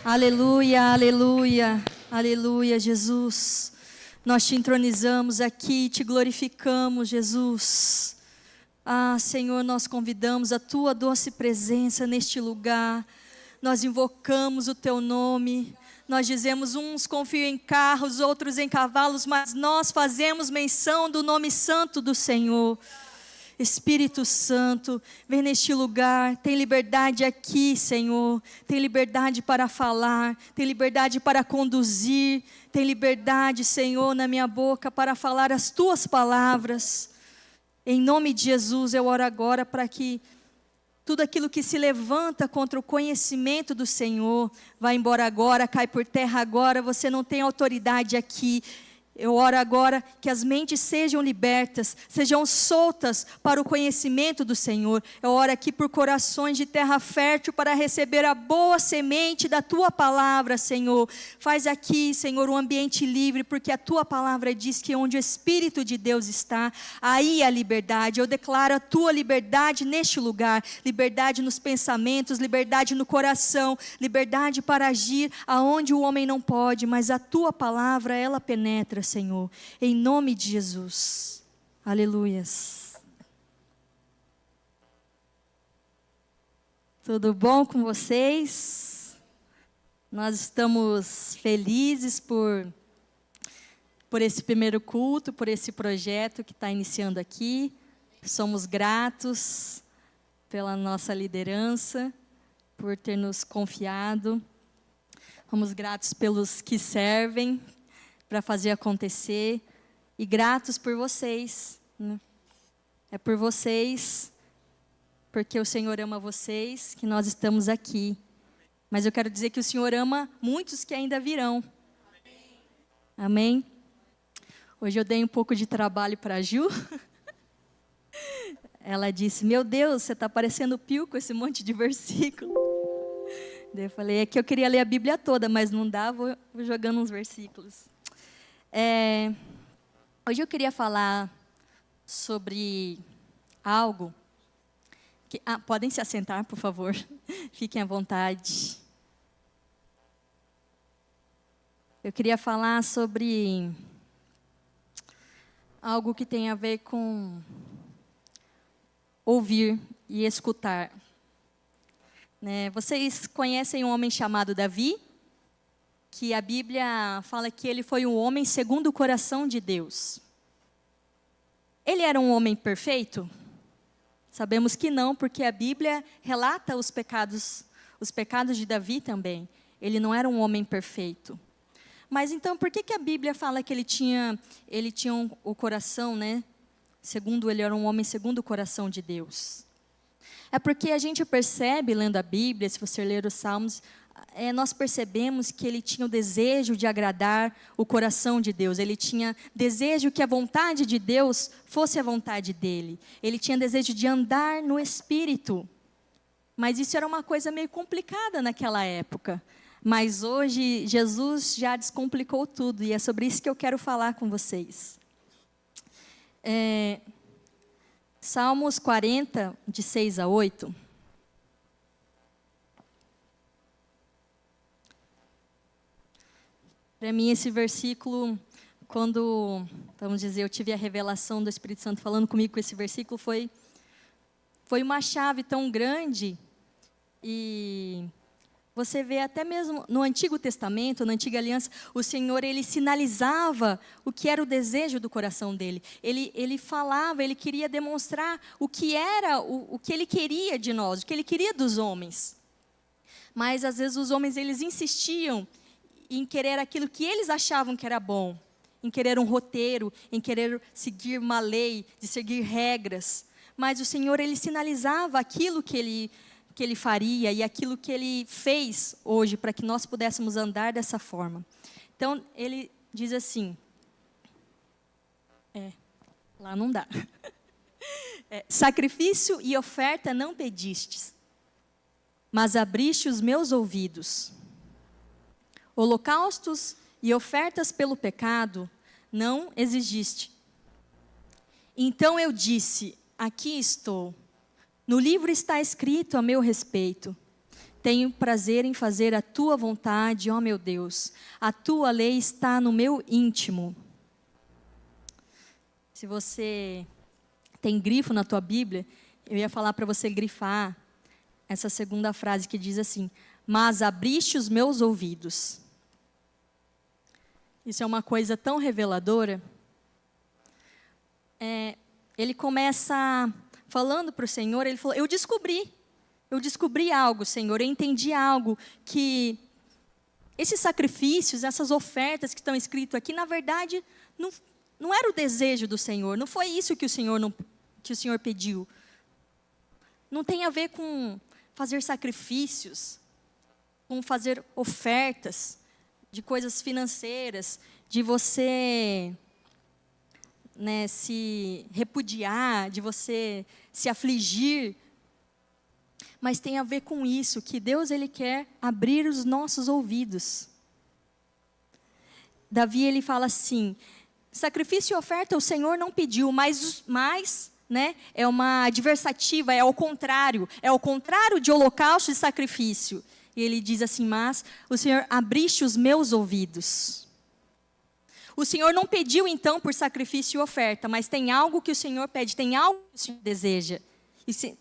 Aleluia, aleluia, aleluia, Jesus. Nós te entronizamos aqui, te glorificamos, Jesus. Ah, Senhor, nós convidamos a tua doce presença neste lugar. Nós invocamos o teu nome. Nós dizemos, uns confiam em carros, outros em cavalos, mas nós fazemos menção do nome santo do Senhor. Espírito Santo, vem neste lugar, tem liberdade aqui, Senhor, tem liberdade para falar, tem liberdade para conduzir, tem liberdade, Senhor, na minha boca para falar as tuas palavras. Em nome de Jesus, eu oro agora para que tudo aquilo que se levanta contra o conhecimento do Senhor, vai embora agora, cai por terra agora, você não tem autoridade aqui. Eu oro agora que as mentes sejam libertas, sejam soltas para o conhecimento do Senhor. Eu oro aqui por corações de terra fértil para receber a boa semente da Tua palavra, Senhor. Faz aqui, Senhor, um ambiente livre, porque a Tua palavra diz que onde o Espírito de Deus está, aí há liberdade. Eu declaro a Tua liberdade neste lugar, liberdade nos pensamentos, liberdade no coração, liberdade para agir aonde o homem não pode, mas a Tua palavra, ela penetra, Senhor, em nome de Jesus. Aleluias. Tudo bom com vocês? Nós estamos felizes por esse primeiro culto, por esse projeto que está iniciando aqui. Somos gratos pela nossa liderança, por ter nos confiado. Somos gratos pelos que servem para fazer acontecer, e gratos por vocês, né? É por vocês, porque o Senhor ama vocês, que nós estamos aqui. Mas eu quero dizer que o Senhor ama muitos que ainda virão. Amém? Hoje eu dei um pouco de trabalho para a Ju. Ela disse, meu Deus, você está parecendo Pio com esse monte de versículo. Daí eu falei, é que eu queria ler a Bíblia toda, mas não dá, vou jogando uns versículos. Hoje eu queria falar sobre algo que, podem se assentar, por favor, fiquem à vontade. Eu queria falar sobre algo que tem a ver com ouvir e escutar, né? Vocês conhecem um homem chamado Davi? Que a Bíblia fala que ele foi um homem segundo o coração de Deus. Ele era um homem perfeito? Sabemos que não, porque a Bíblia relata os pecados de Davi também. Ele não era um homem perfeito. Mas então, por que a Bíblia fala que ele tinha o coração, né? Segundo ele era um homem segundo o coração de Deus. É porque a gente percebe, lendo a Bíblia, se você ler os Salmos, nós percebemos que ele tinha o desejo de agradar o coração de Deus. Ele tinha desejo que a vontade de Deus fosse a vontade dele. Ele tinha desejo de andar no Espírito. Mas isso era uma coisa meio complicada naquela época. Mas hoje, Jesus já descomplicou tudo. E é sobre isso que eu quero falar com vocês. Salmos 40, de 6 a 8. Para mim, esse versículo, quando, vamos dizer, eu tive a revelação do Espírito Santo falando comigo com esse versículo, foi uma chave tão grande. E você vê até mesmo no Antigo Testamento, na Antiga Aliança, o Senhor, ele sinalizava o que era o desejo do coração dele. Ele falava, ele queria demonstrar o que era, o que ele queria de nós, o que ele queria dos homens. Mas, às vezes, os homens, eles insistiam em querer aquilo que eles achavam que era bom, em querer um roteiro, em querer seguir uma lei, de seguir regras. Mas o Senhor, ele sinalizava aquilo que ele faria e aquilo que ele fez hoje para que nós pudéssemos andar dessa forma. Então, ele diz assim, lá não dá. Sacrifício e oferta não pedistes, mas abriste os meus ouvidos. Holocaustos e ofertas pelo pecado não exigiste. Então eu disse, aqui estou. No livro está escrito a meu respeito. tenho prazer em fazer a tua vontade, ó meu Deus. A tua lei está no meu íntimo. Se você tem grifo na tua Bíblia, eu ia falar para você grifar essa segunda frase que diz assim: mas abriste os meus ouvidos. Isso é uma coisa tão reveladora. Ele começa falando para o Senhor, ele falou: eu descobri algo, Senhor, eu entendi algo, que esses sacrifícios, essas ofertas que estão escritas aqui, na verdade, não era o desejo do Senhor, não foi isso que o Senhor pediu. Não tem a ver com fazer sacrifícios, com fazer ofertas de coisas financeiras, de você, né, se repudiar, de você se afligir. Mas tem a ver com isso, que Deus ele quer abrir os nossos ouvidos. Davi ele fala assim: sacrifício e oferta o Senhor não pediu, mas né, é uma adversativa, é o contrário de holocausto e sacrifício. E ele diz assim: mas o Senhor abriste os meus ouvidos. O Senhor não pediu então por sacrifício e oferta, mas tem algo que o Senhor pede, tem algo que o Senhor deseja,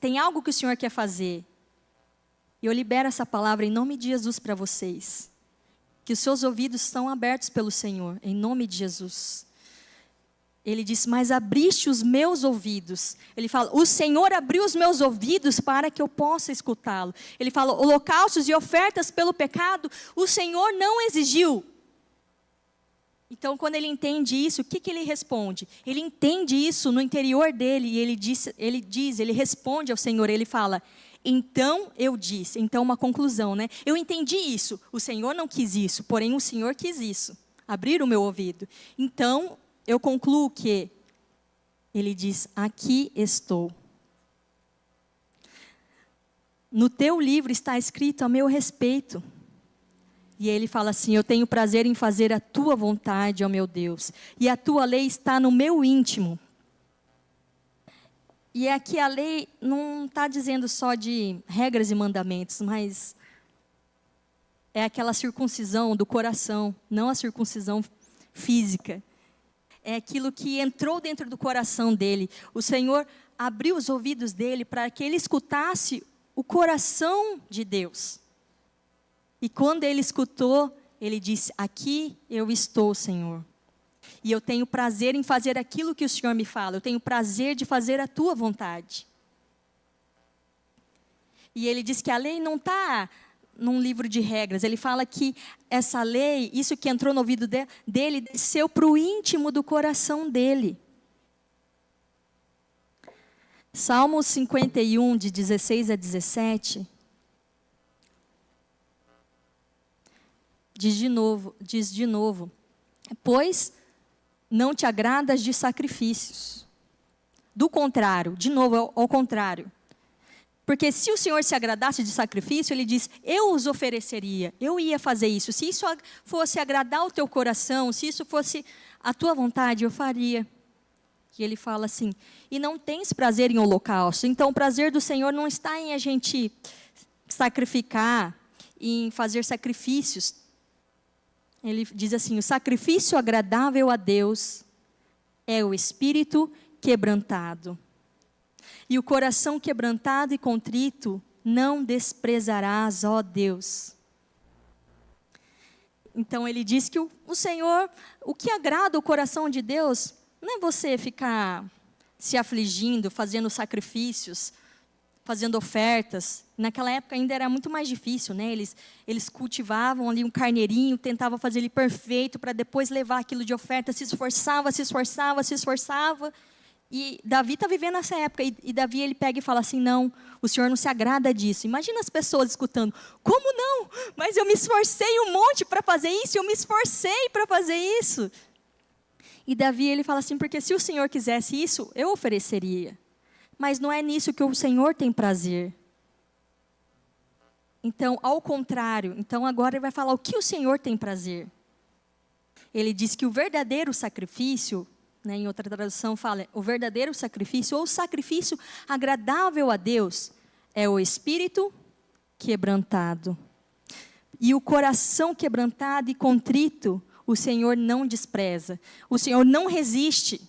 tem algo que o Senhor quer fazer. E eu libero essa palavra em nome de Jesus para vocês, que os seus ouvidos estão abertos pelo Senhor, em nome de Jesus. Ele disse: mas abriste os meus ouvidos. Ele fala: o Senhor abriu os meus ouvidos para que eu possa escutá-lo. Ele fala: holocaustos e ofertas pelo pecado, o Senhor não exigiu. Então, quando ele entende isso, o que ele responde? Ele entende isso no interior dele, e ele responde ao Senhor, ele fala: então eu disse, então uma conclusão, né? Eu entendi isso, o Senhor não quis isso, porém o Senhor quis isso, abrir o meu ouvido. Então, eu concluo que ele diz: aqui estou. No teu livro está escrito a meu respeito. E ele fala assim: eu tenho prazer em fazer a tua vontade, ó meu Deus, e a tua lei está no meu íntimo. E aqui a lei não está dizendo só de regras e mandamentos, mas é aquela circuncisão do coração, não a circuncisão física. É aquilo que entrou dentro do coração dele. O Senhor abriu os ouvidos dele para que ele escutasse o coração de Deus. E quando ele escutou, ele disse: aqui eu estou, Senhor. E eu tenho prazer em fazer aquilo que o Senhor me fala. Eu tenho prazer de fazer a tua vontade. E ele diz que a lei não está num livro de regras. Ele fala que essa lei, isso que entrou no ouvido dele, desceu para o íntimo do coração dele. Salmos 51, de 16 a 17. Diz de novo: pois não te agradas de sacrifícios. Do contrário, de novo, ao contrário. Porque se o Senhor se agradasse de sacrifício, ele diz: eu os ofereceria, eu ia fazer isso. Se isso fosse agradar o teu coração, se isso fosse a tua vontade, eu faria. E ele fala assim: e não tens prazer em holocausto. Então o prazer do Senhor não está em a gente sacrificar, em fazer sacrifícios. Ele diz assim: o sacrifício agradável a Deus é o espírito quebrantado. E o coração quebrantado e contrito não desprezarás, ó Deus. Então ele diz que o Senhor, o que agrada o coração de Deus, não é você ficar se afligindo, fazendo sacrifícios, fazendo ofertas. Naquela época ainda era muito mais difícil, né? Eles cultivavam ali um carneirinho, tentavam fazer ele perfeito para depois levar aquilo de oferta, se esforçava. E Davi está vivendo essa época, e Davi ele pega e fala assim: não, o Senhor não se agrada disso. Imagina as pessoas escutando: como não? Mas eu me esforcei um monte para fazer isso, eu me esforcei para fazer isso. E Davi ele fala assim: porque se o Senhor quisesse isso, eu ofereceria. Mas não é nisso que o Senhor tem prazer. Então, ao contrário, então agora ele vai falar o que o Senhor tem prazer. Ele diz que o verdadeiro sacrifício, né, em outra tradução fala, o verdadeiro sacrifício, ou o sacrifício agradável a Deus, é o espírito quebrantado. E o coração quebrantado e contrito, o Senhor não despreza. O Senhor não resiste.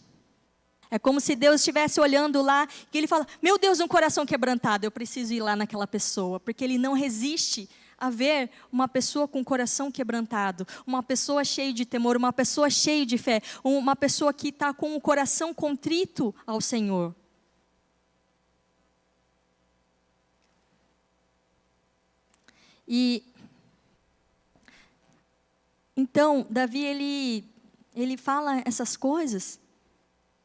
É como se Deus estivesse olhando lá e Ele fala, meu Deus, um coração quebrantado, eu preciso ir lá naquela pessoa. Porque Ele não resiste a ver uma pessoa com o coração quebrantado, uma pessoa cheia de temor, uma pessoa cheia de fé, uma pessoa que está com o coração contrito ao Senhor. E então, Davi, ele fala essas coisas,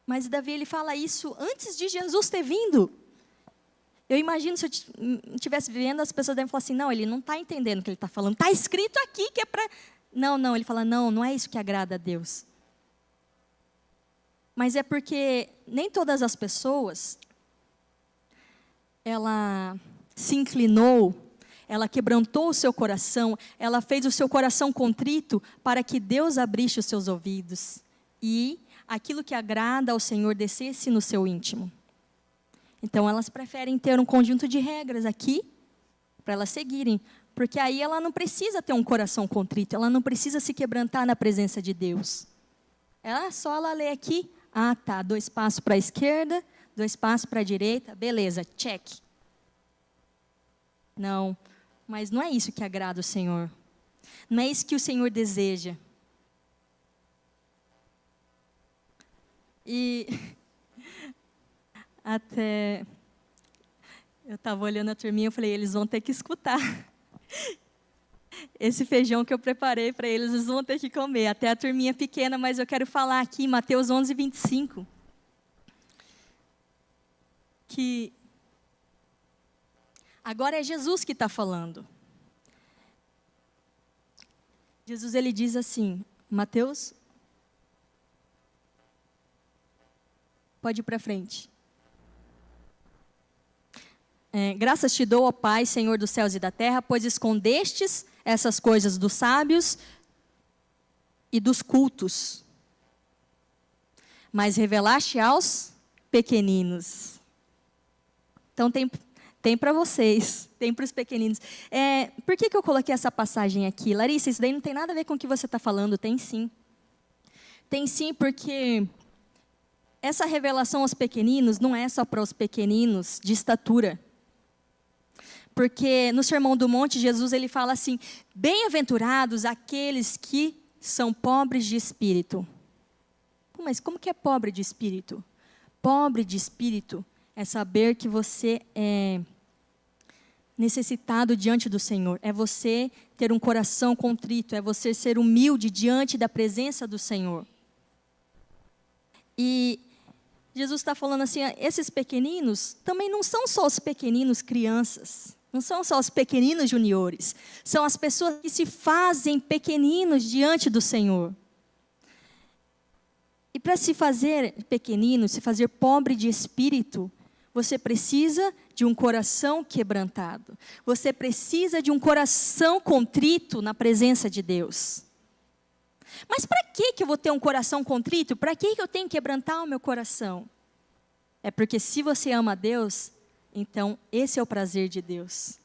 mas Davi, ele fala isso antes de Jesus ter vindo. Eu imagino, se eu estivesse vendo, as pessoas devem falar assim, não, ele não está entendendo o que ele está falando. Está escrito aqui que é para... Não, ele fala, não é isso que agrada a Deus. Mas é porque nem todas as pessoas, ela se inclinou, ela quebrantou o seu coração, ela fez o seu coração contrito para que Deus abrisse os seus ouvidos. E aquilo que agrada ao Senhor descesse no seu íntimo. Então, elas preferem ter um conjunto de regras aqui, para elas seguirem. Porque aí ela não precisa ter um coração contrito, ela não precisa se quebrantar na presença de Deus. Ela lê aqui, tá, 2 passos para a esquerda, 2 passos para a direita, beleza, check. Não, mas não é isso que agrada o Senhor. Não é isso que o Senhor deseja. E até eu estava olhando a turminha, eu falei, eles vão ter que escutar. Esse feijão que eu preparei para eles, eles vão ter que comer. Até a turminha pequena, mas eu quero falar aqui, Mateus 11, 25. Que agora é Jesus que está falando. Jesus, ele diz assim, Mateus, pode ir para frente. Graças te dou, ó Pai, Senhor dos céus e da terra, pois escondestes essas coisas dos sábios e dos cultos, mas revelaste aos pequeninos. Então tem para vocês, tem para os pequeninos. Por que eu coloquei essa passagem aqui? Larissa, isso daí não tem nada a ver com o que você está falando, tem sim. Tem sim, porque essa revelação aos pequeninos não é só para os pequeninos de estatura. Porque no Sermão do Monte, Jesus ele fala assim, bem-aventurados aqueles que são pobres de espírito. Mas como que é pobre de espírito? Pobre de espírito é saber que você é necessitado diante do Senhor. É você ter um coração contrito, é você ser humilde diante da presença do Senhor. E Jesus está falando assim, esses pequeninos também não são só os pequeninos crianças, não são só os pequeninos juniores, são as pessoas que se fazem pequeninos diante do Senhor. E para se fazer pequenino, se fazer pobre de espírito, você precisa de um coração quebrantado, você precisa de um coração contrito na presença de Deus. Mas para que eu vou ter um coração contrito? Para que eu tenho que quebrantar o meu coração? É porque se você ama a Deus, então esse é o prazer de Deus.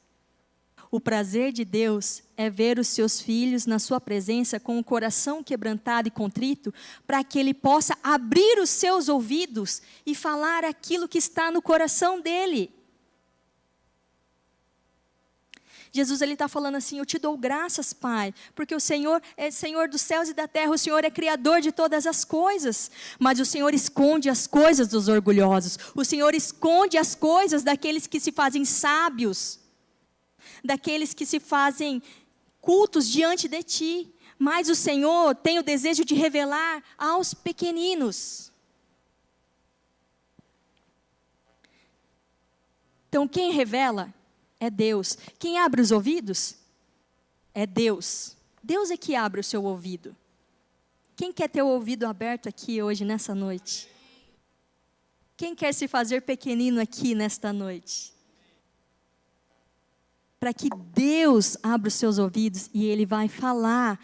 O prazer de Deus é ver os seus filhos na sua presença com o coração quebrantado e contrito, para que Ele possa abrir os seus ouvidos e falar aquilo que está no coração dEle. Jesus está falando assim, eu te dou graças, Pai, porque o Senhor é Senhor dos céus e da terra, o Senhor é Criador de todas as coisas, mas o Senhor esconde as coisas dos orgulhosos, o Senhor esconde as coisas daqueles que se fazem sábios, daqueles que se fazem cultos diante de Ti, mas o Senhor tem o desejo de revelar aos pequeninos. Então quem revela é Deus. Quem abre os ouvidos é Deus. Deus é que abre o seu ouvido. Quem quer ter o ouvido aberto aqui hoje, nessa noite? Quem quer se fazer pequenino aqui nesta noite? Para que Deus abra os seus ouvidos e Ele vai falar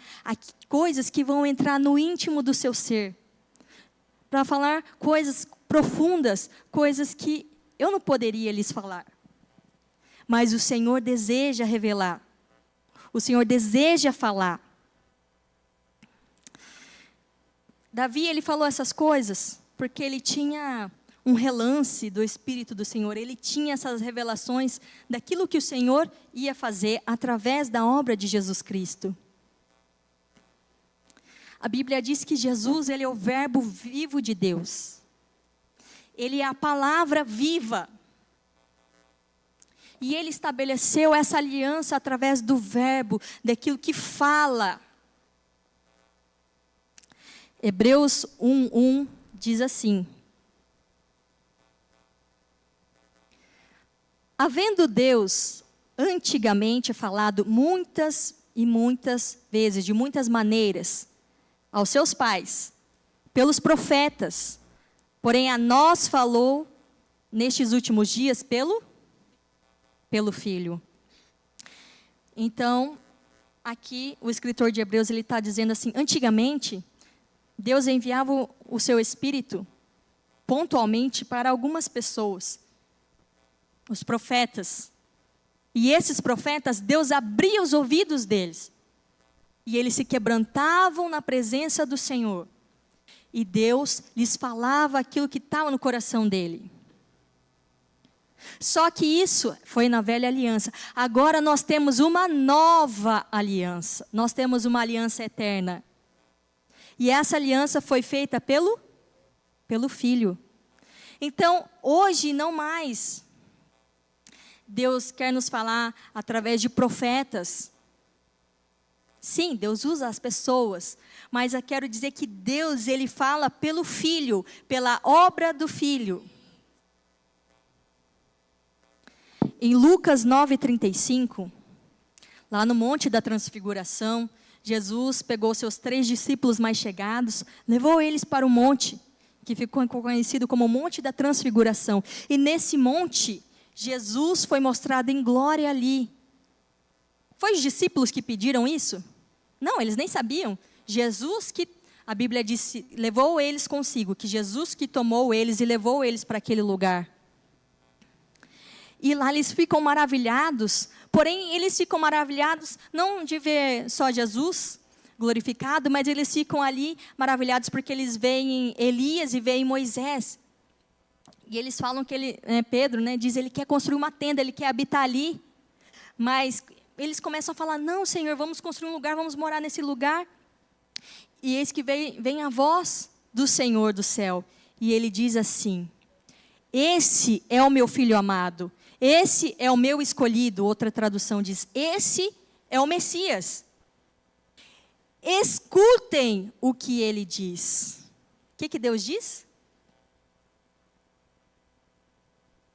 coisas que vão entrar no íntimo do seu ser. Para falar coisas profundas, coisas que eu não poderia lhes falar. mas o Senhor deseja revelar. O Senhor deseja falar. Davi, ele falou essas coisas porque ele tinha um relance do Espírito do Senhor. Ele tinha essas revelações daquilo que o Senhor ia fazer através da obra de Jesus Cristo. A Bíblia diz que Jesus, ele é o verbo vivo de Deus. Ele é a palavra viva. E ele estabeleceu essa aliança através do verbo, daquilo que fala. Hebreus 1:1 diz assim: havendo Deus antigamente falado muitas e muitas vezes, de muitas maneiras, aos seus pais, pelos profetas, porém a nós falou nestes últimos dias pelo Filho. Então, aqui o escritor de Hebreus, ele está dizendo assim, antigamente, Deus enviava o seu Espírito pontualmente para algumas pessoas, os profetas. E esses profetas, Deus abria os ouvidos deles. E eles se quebrantavam na presença do Senhor. E Deus lhes falava aquilo que estava no coração dele. Só que isso foi na velha aliança. Agora nós temos uma nova aliança. Nós temos uma aliança eterna. E essa aliança foi feita pelo Filho. Então, hoje não mais. Deus quer nos falar através de profetas. Sim, Deus usa as pessoas, mas eu quero dizer que Deus, ele fala pelo Filho, pela obra do Filho. Em Lucas 9:35, lá no Monte da Transfiguração, Jesus pegou seus 3 discípulos mais chegados, levou eles para o monte, que ficou conhecido como Monte da Transfiguração. E nesse monte, Jesus foi mostrado em glória ali. Foi os discípulos que pediram isso? Não, eles nem sabiam. Jesus que, a Bíblia disse, levou eles consigo, que Jesus que tomou eles e levou eles para aquele lugar. E lá eles ficam maravilhados, porém eles ficam maravilhados não de ver só Jesus glorificado, mas eles ficam ali maravilhados porque eles veem Elias e veem Moisés. E eles falam que Pedro, diz, ele quer construir uma tenda, ele quer habitar ali. Mas eles começam a falar, não, Senhor, vamos construir um lugar, vamos morar nesse lugar. E eis que vem a voz do Senhor do céu. E ele diz assim, esse é o meu filho amado, esse é o meu escolhido. Outra tradução diz, esse é o Messias. Escutem o que ele diz. O que Deus diz?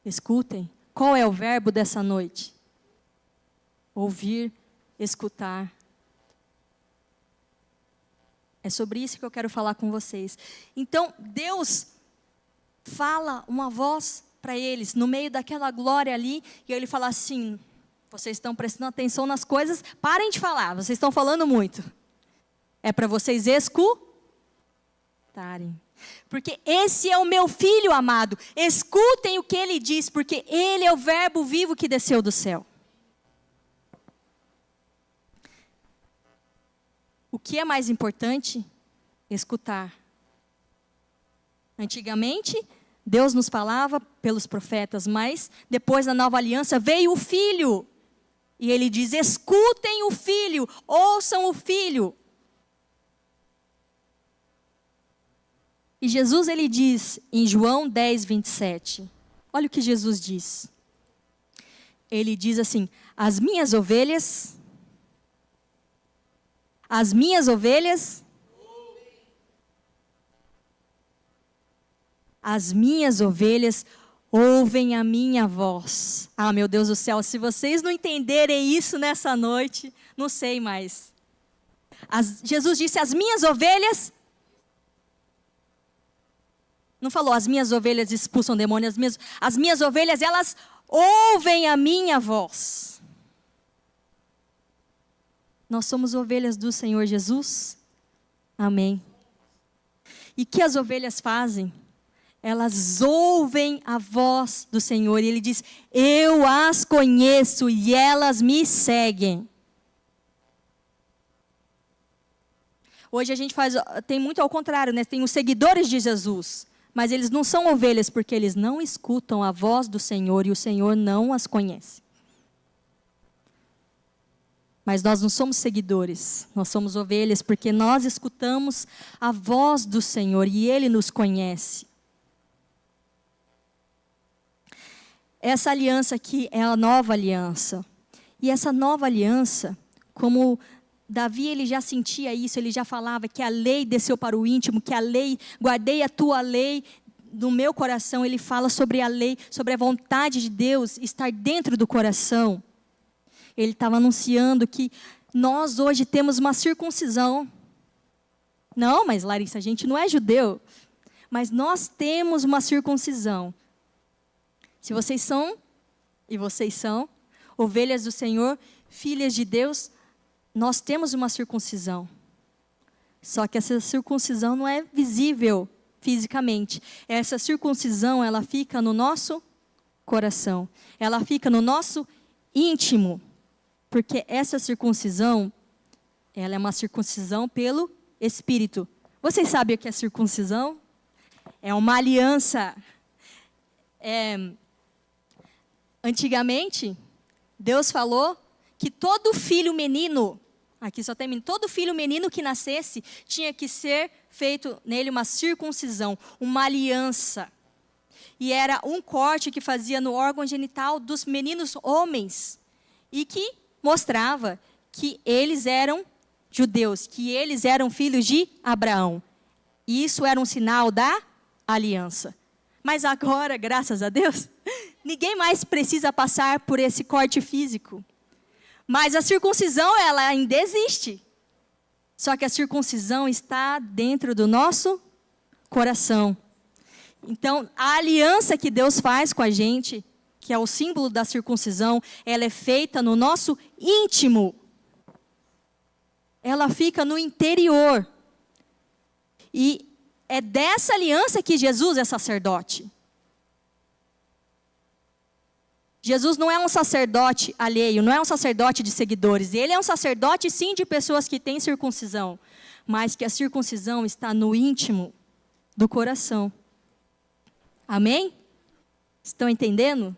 Escutem. Qual é o verbo dessa noite? Ouvir, escutar. É sobre isso que eu quero falar com vocês. Então, Deus fala uma voz para eles, no meio daquela glória ali, e ele fala assim, vocês estão prestando atenção nas coisas, parem de falar, vocês estão falando muito. É para vocês escutarem. Porque esse é o meu filho amado, escutem o que ele diz, porque ele é o verbo vivo que desceu do céu. O que é mais importante? Escutar. Antigamente, Deus nos falava pelos profetas, mas depois da nova aliança veio o Filho. E ele diz, escutem o Filho, ouçam o Filho. E Jesus, ele diz em João 10:27, olha o que Jesus diz. Ele diz assim, as minhas ovelhas ouvem a minha voz. Ah, meu Deus do céu, se vocês não entenderem isso nessa noite, não sei mais. Jesus disse, as minhas ovelhas... Não falou, as minhas ovelhas expulsam demônios, as minhas ovelhas, elas ouvem a minha voz. Nós somos ovelhas do Senhor Jesus? Amém. E o que as ovelhas fazem? Elas ouvem a voz do Senhor. E ele diz, eu as conheço e elas me seguem. Hoje a gente tem muito ao contrário, né? Tem os seguidores de Jesus, mas eles não são ovelhas porque eles não escutam a voz do Senhor e o Senhor não as conhece. Mas nós não somos seguidores, nós somos ovelhas porque nós escutamos a voz do Senhor e Ele nos conhece. Essa aliança aqui é a nova aliança. E essa nova aliança, como Davi, ele já sentia isso, ele já falava que a lei desceu para o íntimo, que a lei, guardei a tua lei no meu coração. Ele fala sobre a lei, sobre a vontade de Deus estar dentro do coração. Ele estava anunciando que nós hoje temos uma circuncisão. Não, mas Larissa, a gente não é judeu. Mas nós temos uma circuncisão. Se vocês são, e vocês são, ovelhas do Senhor, filhas de Deus, nós temos uma circuncisão. Só que essa circuncisão não é visível fisicamente. Essa circuncisão, ela fica no nosso coração. Ela fica no nosso íntimo. Porque essa circuncisão, ela é uma circuncisão pelo Espírito. Vocês sabem o que é circuncisão? É uma aliança. Antigamente, Deus falou que todo filho menino, aqui só tem menino, todo filho menino que nascesse, tinha que ser feito nele uma circuncisão, uma aliança. E era um corte que fazia no órgão genital dos meninos homens. E que mostrava que eles eram judeus, que eles eram filhos de Abraão. E isso era um sinal da aliança. Mas agora, graças a Deus, ninguém mais precisa passar por esse corte físico. Mas a circuncisão, ela ainda existe. Só que a circuncisão está dentro do nosso coração. Então, a aliança que Deus faz com a gente, que é o símbolo da circuncisão, ela é feita no nosso íntimo. Ela fica no interior. E é dessa aliança que Jesus é sacerdote. Jesus não é um sacerdote alheio, não é um sacerdote de seguidores. Ele é um sacerdote, sim, de pessoas que têm circuncisão. Mas que a circuncisão está no íntimo do coração. Amém? Estão entendendo?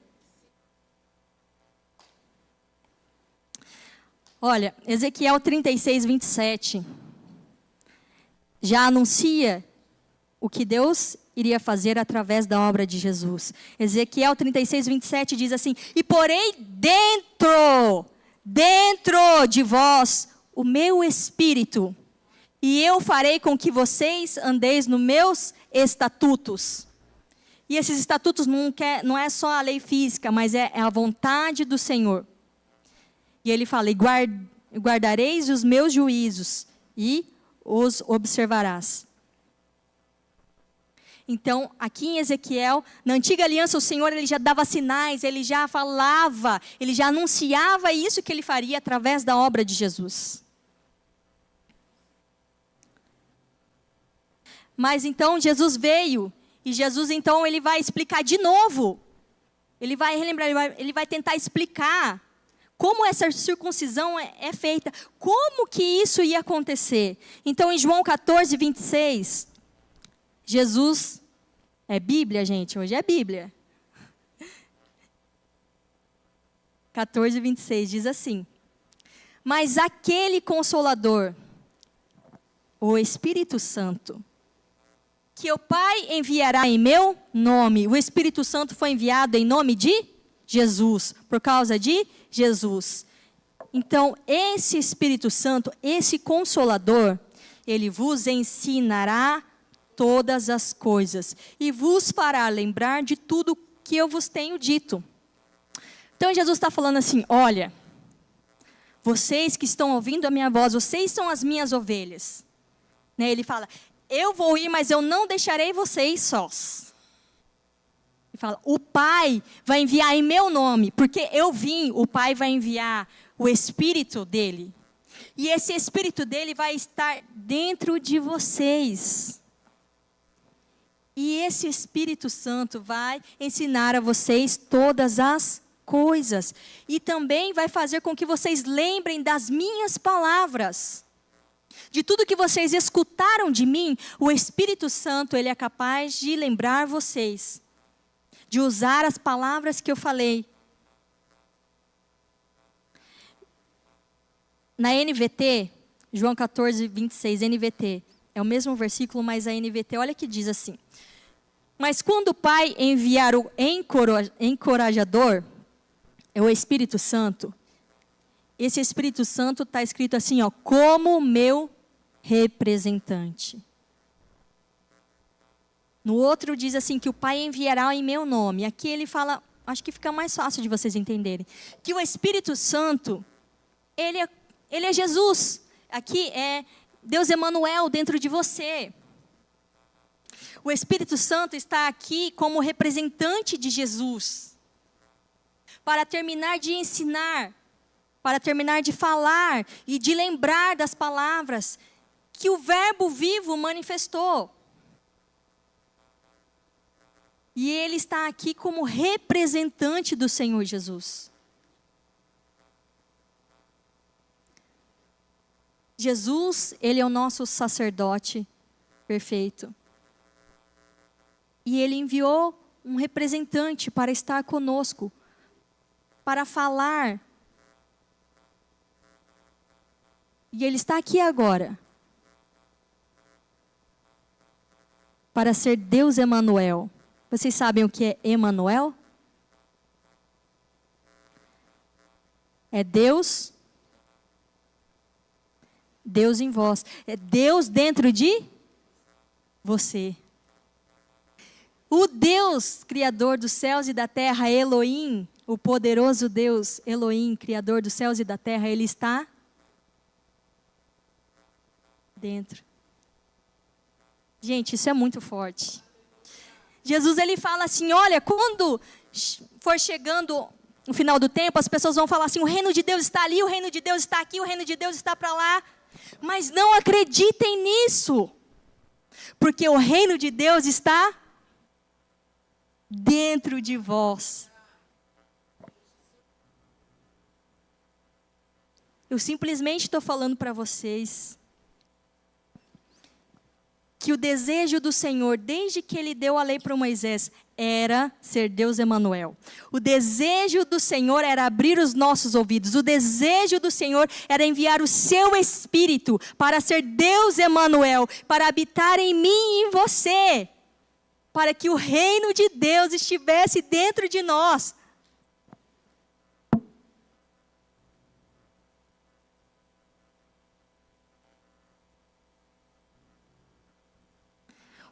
Olha, Ezequiel 36, 27. Já anuncia o que Deus iria fazer através da obra de Jesus. Ezequiel 36, 27 diz assim: e porei dentro de vós o meu espírito, e eu farei com que vocês andeis nos meus estatutos. E esses estatutos não é só a lei física, mas é a vontade do Senhor. E ele fala: e guardareis os meus juízos, e os observarás. Então, aqui em Ezequiel, na antiga aliança, o Senhor ele já dava sinais, ele já falava, ele já anunciava isso que ele faria através da obra de Jesus. Mas então, Jesus veio, e Jesus então ele vai explicar de novo. Ele vai relembrar, ele vai tentar explicar como essa circuncisão é feita, como que isso ia acontecer. Então, em João 14, 26, Jesus, é Bíblia, gente, hoje é Bíblia. 14, 26, diz assim: mas aquele Consolador, o Espírito Santo, que o Pai enviará em meu nome, o Espírito Santo foi enviado em nome de Jesus, por causa de Jesus. Então, esse Espírito Santo, esse Consolador, ele vos ensinará todas as coisas e vos fará lembrar de tudo que eu vos tenho dito. Então, Jesus está falando assim: olha, vocês que estão ouvindo a minha voz, vocês são as minhas ovelhas. Né? Ele fala: eu vou ir, mas eu não deixarei vocês sós. Ele fala: o Pai vai enviar em meu nome, porque eu vim, o Pai vai enviar o Espírito dele. E esse Espírito dele vai estar dentro de vocês. E esse Espírito Santo vai ensinar a vocês todas as coisas. E também vai fazer com que vocês lembrem das minhas palavras. De tudo que vocês escutaram de mim, o Espírito Santo, ele é capaz de lembrar vocês. De usar as palavras que eu falei. Na NVT, João 14, 26, NVT, é o mesmo versículo, mas a NVT, olha que diz assim. Mas quando o Pai enviar o encorajador, é o Espírito Santo, esse Espírito Santo está escrito assim, ó, como meu representante. No outro diz assim, que o Pai enviará em meu nome. Aqui ele fala, acho que fica mais fácil de vocês entenderem, que o Espírito Santo, ele é Jesus. Aqui é Deus Emanuel dentro de você. O Espírito Santo está aqui como representante de Jesus. Para terminar de ensinar, para terminar de falar e de lembrar das palavras que o Verbo vivo manifestou. E ele está aqui como representante do Senhor Jesus. Jesus, ele é o nosso sacerdote perfeito. E ele enviou um representante para estar conosco, para falar. E ele está aqui agora, para ser Deus Emanuel. Vocês sabem o que é Emanuel? É Deus em vós. É Deus dentro de você. O Deus, Criador dos céus e da terra, Elohim, o poderoso Deus, Elohim, Criador dos céus e da terra, Ele está dentro. Gente, isso é muito forte. Jesus, ele fala assim, olha, quando for chegando o final do tempo, as pessoas vão falar assim, o reino de Deus está ali, o reino de Deus está aqui, o reino de Deus está para lá. Mas não acreditem nisso, porque o reino de Deus está dentro de vós. Eu simplesmente estou falando para vocês que o desejo do Senhor, desde que Ele deu a lei para Moisés, era ser Deus Emanuel. O desejo do Senhor era abrir os nossos ouvidos. O desejo do Senhor era enviar o seu Espírito para ser Deus Emanuel, para habitar em mim e em você, para que o reino de Deus estivesse dentro de nós.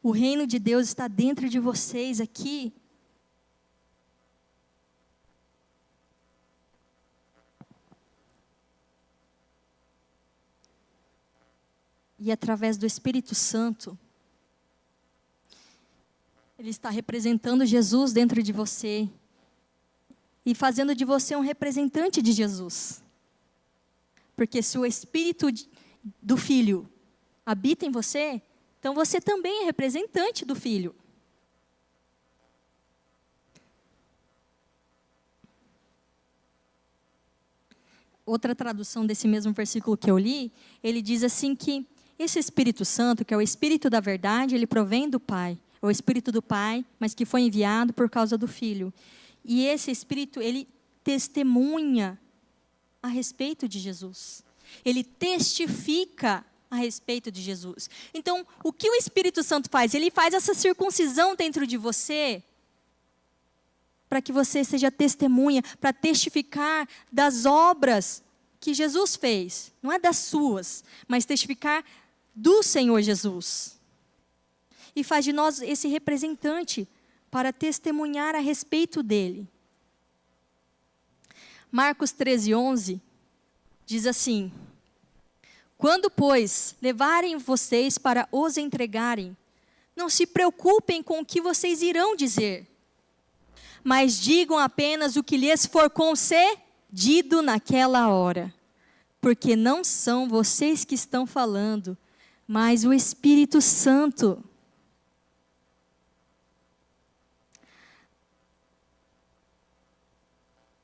O reino de Deus está dentro de vocês aqui. E através do Espírito Santo, Ele está representando Jesus dentro de você. E fazendo de você um representante de Jesus. Porque se o Espírito do Filho habita em você, então você também é representante do Filho. Outra tradução desse mesmo versículo que eu li, ele diz assim que esse Espírito Santo, que é o Espírito da verdade, ele provém do Pai. É o Espírito do Pai, mas que foi enviado por causa do Filho. E esse Espírito, ele testemunha a respeito de Jesus. Ele testifica a respeito de Jesus. Então, o que o Espírito Santo faz? Ele faz essa circuncisão dentro de você, para que você seja testemunha, para testificar das obras que Jesus fez. Não é das suas, mas testificar do Senhor Jesus. E faz de nós esse representante para testemunhar a respeito dele. Marcos 13:11 diz assim: quando, pois, levarem vocês para os entregarem, não se preocupem com o que vocês irão dizer, mas digam apenas o que lhes for concedido naquela hora, porque não são vocês que estão falando, mas o Espírito Santo.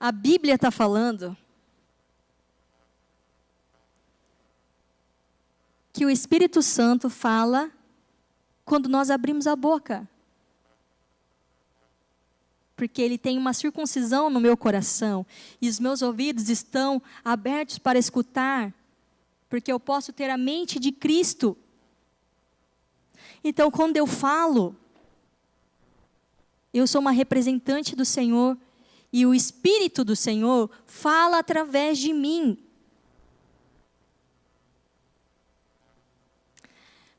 A Bíblia está falando que o Espírito Santo fala quando nós abrimos a boca. Porque Ele tem uma circuncisão no meu coração. E os meus ouvidos estão abertos para escutar. Porque eu posso ter a mente de Cristo. Então, quando eu falo, eu sou uma representante do Senhor. E o Espírito do Senhor fala através de mim.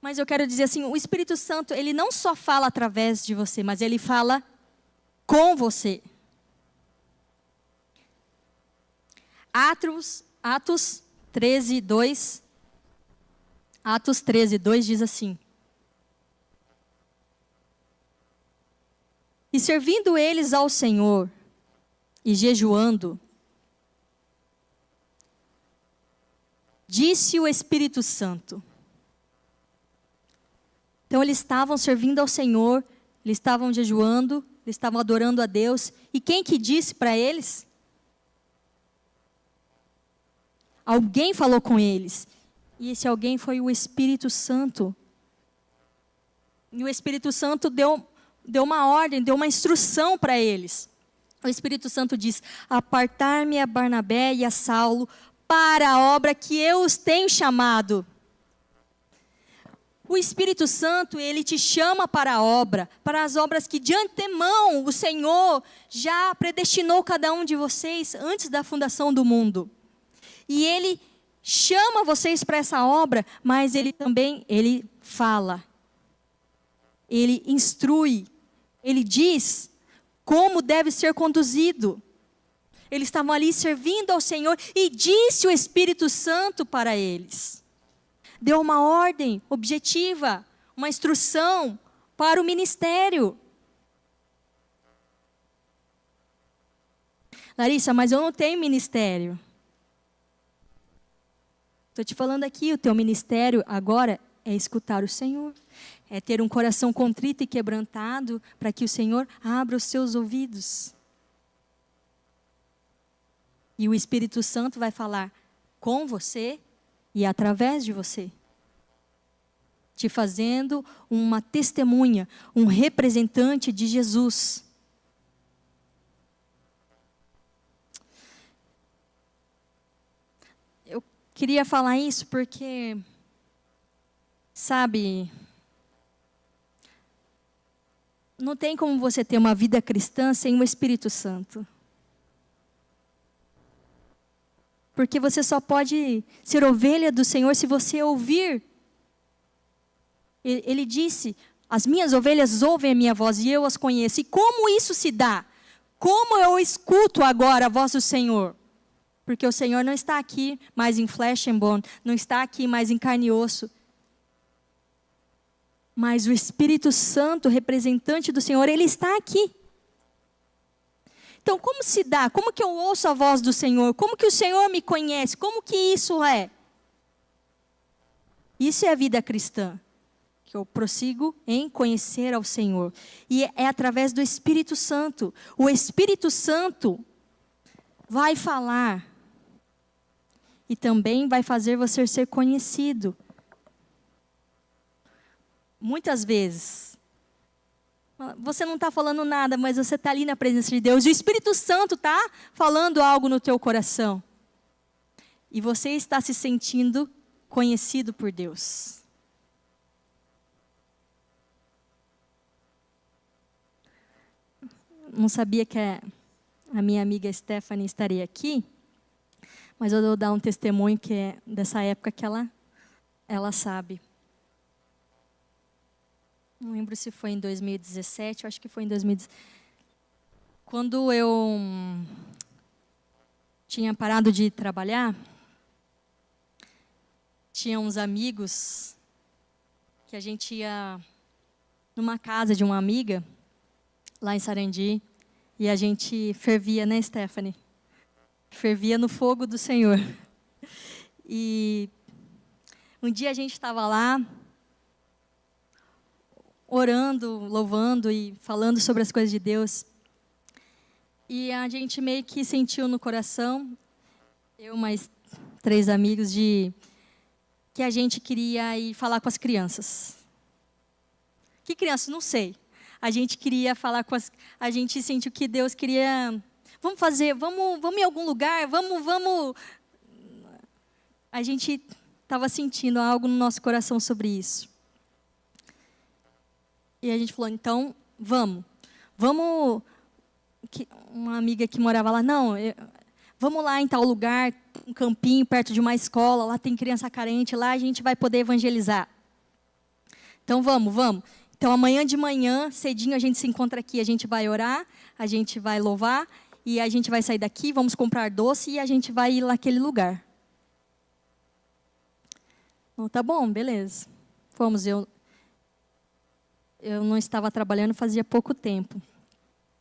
Mas eu quero dizer assim, o Espírito Santo, Ele não só fala através de você, mas Ele fala com você. Atos 13, 2. Atos 13, 2 diz assim. E servindo eles ao Senhor, e jejuando, disse o Espírito Santo. Então eles estavam servindo ao Senhor, eles estavam jejuando, eles estavam adorando a Deus. E quem que disse para eles? Alguém falou com eles. E esse alguém foi o Espírito Santo. E o Espírito Santo deu uma ordem, deu uma instrução para eles. O Espírito Santo diz: apartar-me a Barnabé e a Saulo para a obra que eu os tenho chamado. O Espírito Santo, Ele te chama para a obra, para as obras que de antemão o Senhor já predestinou cada um de vocês antes da fundação do mundo. E Ele chama vocês para essa obra, mas Ele também, Ele fala. Ele instrui, Ele diz como deve ser conduzido. Eles estavam ali servindo ao Senhor e disse o Espírito Santo para eles. Deu uma ordem objetiva, uma instrução para o ministério. Larissa, mas eu não tenho ministério. Estou te falando aqui, o teu ministério agora é escutar o Senhor. É ter um coração contrito e quebrantado para que o Senhor abra os seus ouvidos. E o Espírito Santo vai falar com você e através de você. Te fazendo uma testemunha, um representante de Jesus. Eu queria falar isso porque, sabe, não tem como você ter uma vida cristã sem o Espírito Santo. Porque você só pode ser ovelha do Senhor se você ouvir. Ele disse, as minhas ovelhas ouvem a minha voz e eu as conheço. E como isso se dá? Como eu escuto agora a voz do Senhor? Porque o Senhor não está aqui mais em flesh and bone, não está aqui mais em carne e osso. Mas o Espírito Santo, representante do Senhor, Ele está aqui. Então, como se dá? Como que eu ouço a voz do Senhor? Como que o Senhor me conhece? Como que isso é? Isso é a vida cristã. Que eu prossigo em conhecer ao Senhor. E é através do Espírito Santo. O Espírito Santo vai falar. E também vai fazer você ser conhecido. Muitas vezes, você não está falando nada, mas você está ali na presença de Deus. E o Espírito Santo está falando algo no teu coração. E você está se sentindo conhecido por Deus. Não sabia que a minha amiga Stephanie estaria aqui, mas eu vou dar um testemunho que é dessa época que ela sabe. Não lembro se foi em 2017, eu acho que foi em 2017. Quando eu tinha parado de trabalhar, tinha uns amigos que a gente ia numa casa de uma amiga, lá em Sarandi, e a gente fervia, né, Stephanie? Fervia no fogo do Senhor. E um dia a gente estava lá, orando, louvando e falando sobre as coisas de Deus. E a gente meio que sentiu no coração, eu mais 3 amigos, que a gente queria ir falar com as crianças. Que crianças? Não sei. A gente queria falar com as... A gente sentiu que Deus queria... Vamos em algum lugar, vamos... A gente estava sentindo algo no nosso coração sobre isso. E a gente falou, então, vamos. Uma amiga que morava lá, vamos lá em tal lugar, um campinho perto de uma escola, lá tem criança carente, lá a gente vai poder evangelizar. Então, vamos. Então, amanhã de manhã, cedinho, a gente se encontra aqui, a gente vai orar, a gente vai louvar, e a gente vai sair daqui, vamos comprar doce e a gente vai ir naquele lugar. Então, tá bom, beleza. Fomos, eu não estava trabalhando fazia pouco tempo,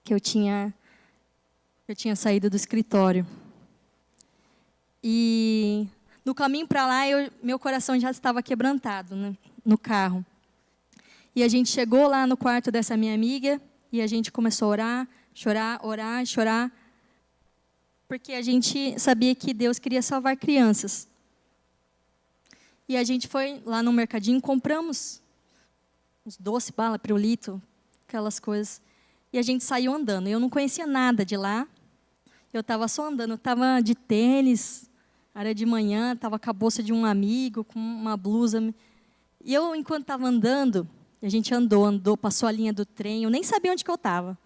que eu tinha saído do escritório. E no caminho para lá, meu coração já estava quebrantado, né, no carro. E a gente chegou lá no quarto dessa minha amiga e a gente começou a orar, chorar, porque a gente sabia que Deus queria salvar crianças. E a gente foi lá no mercadinho, compramos uns doces, bala, pirulito, aquelas coisas. E a gente saiu andando. Eu não conhecia nada de lá. Eu estava só andando. Eu estava de tênis, era de manhã, estava com a bolsa de um amigo, com uma blusa. E eu, enquanto estava andando, a gente andou, passou a linha do trem, eu nem sabia onde que eu estava.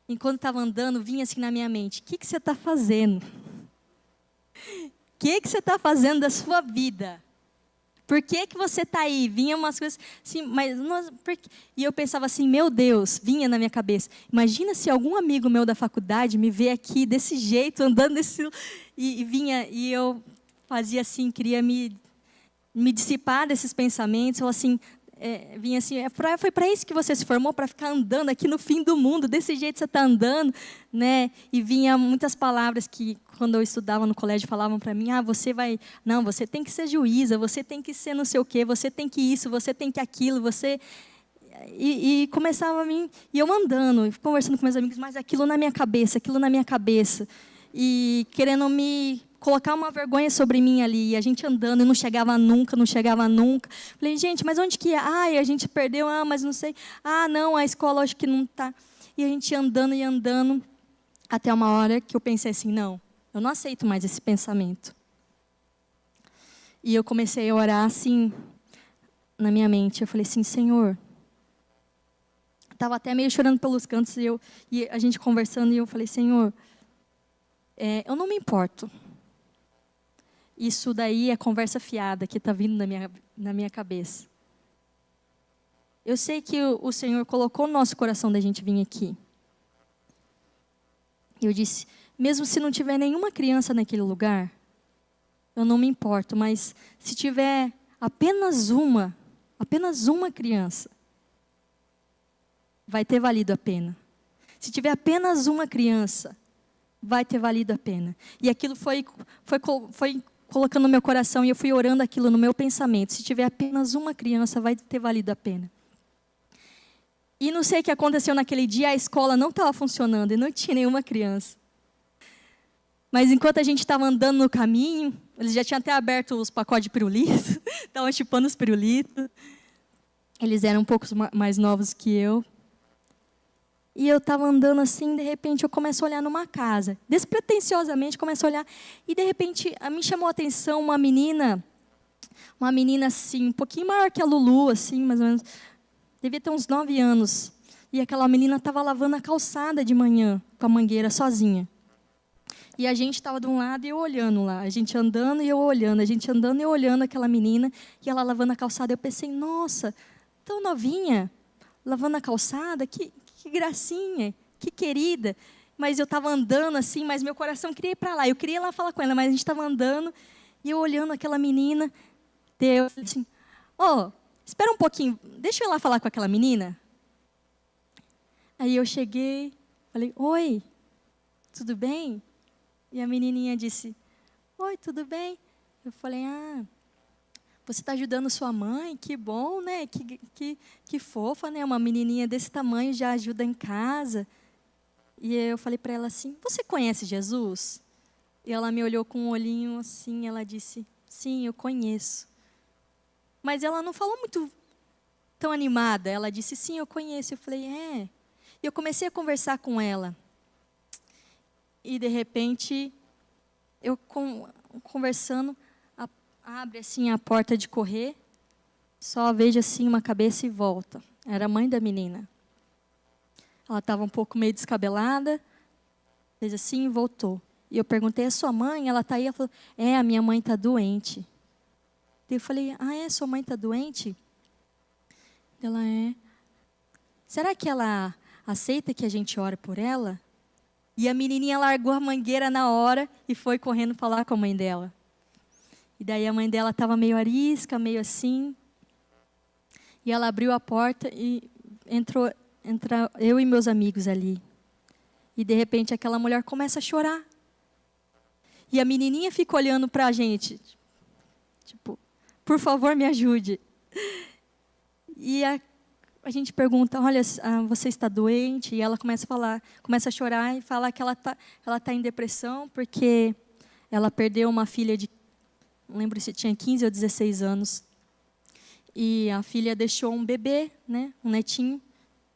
Enquanto estava andando, vinha assim na minha mente, o que você está fazendo? O que você está fazendo da sua vida? Por que você está aí? Vinha umas coisas assim, e eu pensava assim, meu Deus, vinha na minha cabeça. Imagina se algum amigo meu da faculdade me vê aqui desse jeito, andando e vinha, e eu fazia assim, queria me dissipar desses pensamentos, ou assim, vinha assim, foi para isso que você se formou, para ficar andando aqui no fim do mundo, desse jeito você está andando, né? E vinha muitas palavras que, quando eu estudava no colégio, falavam para mim, você tem que ser juíza, você tem que ser não sei o quê, você tem que isso, você tem que aquilo, você... E começava a mim, e eu andando, conversando com meus amigos, mas aquilo na minha cabeça, e querendo me colocar uma vergonha sobre mim ali, e a gente andando, e não chegava nunca. Falei, gente, mas onde que é? A gente perdeu, mas não sei. Não, a escola acho que não está. E a gente andando e andando, até uma hora que eu pensei assim, não, eu não aceito mais esse pensamento. E eu comecei a orar assim, na minha mente, eu falei assim, Senhor, estava até meio chorando pelos cantos, e a gente conversando, e eu falei, Senhor, eu não me importo. Isso daí é conversa fiada que está vindo na minha cabeça. Eu sei que o Senhor colocou no nosso coração da gente vir aqui. Eu disse, mesmo se não tiver nenhuma criança naquele lugar, eu não me importo, mas se tiver apenas uma criança, vai ter valido a pena. Se tiver apenas uma criança, vai ter valido a pena. E aquilo foi colocando no meu coração, e eu fui orando aquilo no meu pensamento. Se tiver apenas uma criança, vai ter valido a pena. E não sei o que aconteceu naquele dia, a escola não estava funcionando e não tinha nenhuma criança. Mas enquanto a gente estava andando no caminho, eles já tinham até aberto os pacotes de pirulito, estavam chupando os pirulitos. Eles eram um pouco mais novos que eu. E eu estava andando assim, de repente eu começo a olhar numa casa. Despretensiosamente começo a olhar. E de repente me chamou a atenção uma menina assim, um pouquinho maior que a Lulu, assim, mais ou menos. Devia ter uns 9 anos. E aquela menina estava lavando a calçada de manhã, com a mangueira, sozinha. E a gente estava de um lado e eu olhando lá. A gente andando e eu olhando. A gente andando e eu olhando aquela menina. E ela lavando a calçada. Eu pensei, nossa, tão novinha, lavando a calçada, que gracinha, que querida. Mas eu estava andando assim, mas meu coração queria ir para lá. Eu queria ir lá falar com ela, mas a gente estava andando. E eu olhando aquela menina. Eu falei assim, espera um pouquinho, deixa eu ir lá falar com aquela menina. Aí eu cheguei, falei, oi, tudo bem? E a menininha disse, oi, tudo bem? Eu falei, você está ajudando sua mãe? Que bom, né? Que fofa, né? Uma menininha desse tamanho já ajuda em casa. E eu falei para ela assim, você conhece Jesus? E ela me olhou com um olhinho assim, ela disse, sim, eu conheço. Mas ela não falou muito tão animada, ela disse, sim, eu conheço. Eu falei, é. E eu comecei a conversar com ela. E de repente, eu conversando, abre assim a porta de correr, só vejo assim uma cabeça e volta. Era a mãe da menina. Ela estava um pouco meio descabelada, fez assim e voltou. E eu perguntei, é sua mãe? Ela está aí? Ela falou, a minha mãe está doente. Eu falei, sua mãe está doente? Ela é. Será que ela aceita que a gente ore por ela? E a menininha largou a mangueira na hora e foi correndo falar com a mãe dela. E daí a mãe dela estava meio arisca, meio assim. E ela abriu a porta e entrou eu e meus amigos ali. E de repente aquela mulher começa a chorar. E a menininha fica olhando para a gente. Tipo, por favor, me ajude. E a gente pergunta, olha, você está doente? E ela começa a falar, começa a chorar e falar que ela tá em depressão porque ela perdeu uma filha de, não lembro se tinha 15 ou 16 anos. E a filha deixou um bebê, né, um netinho,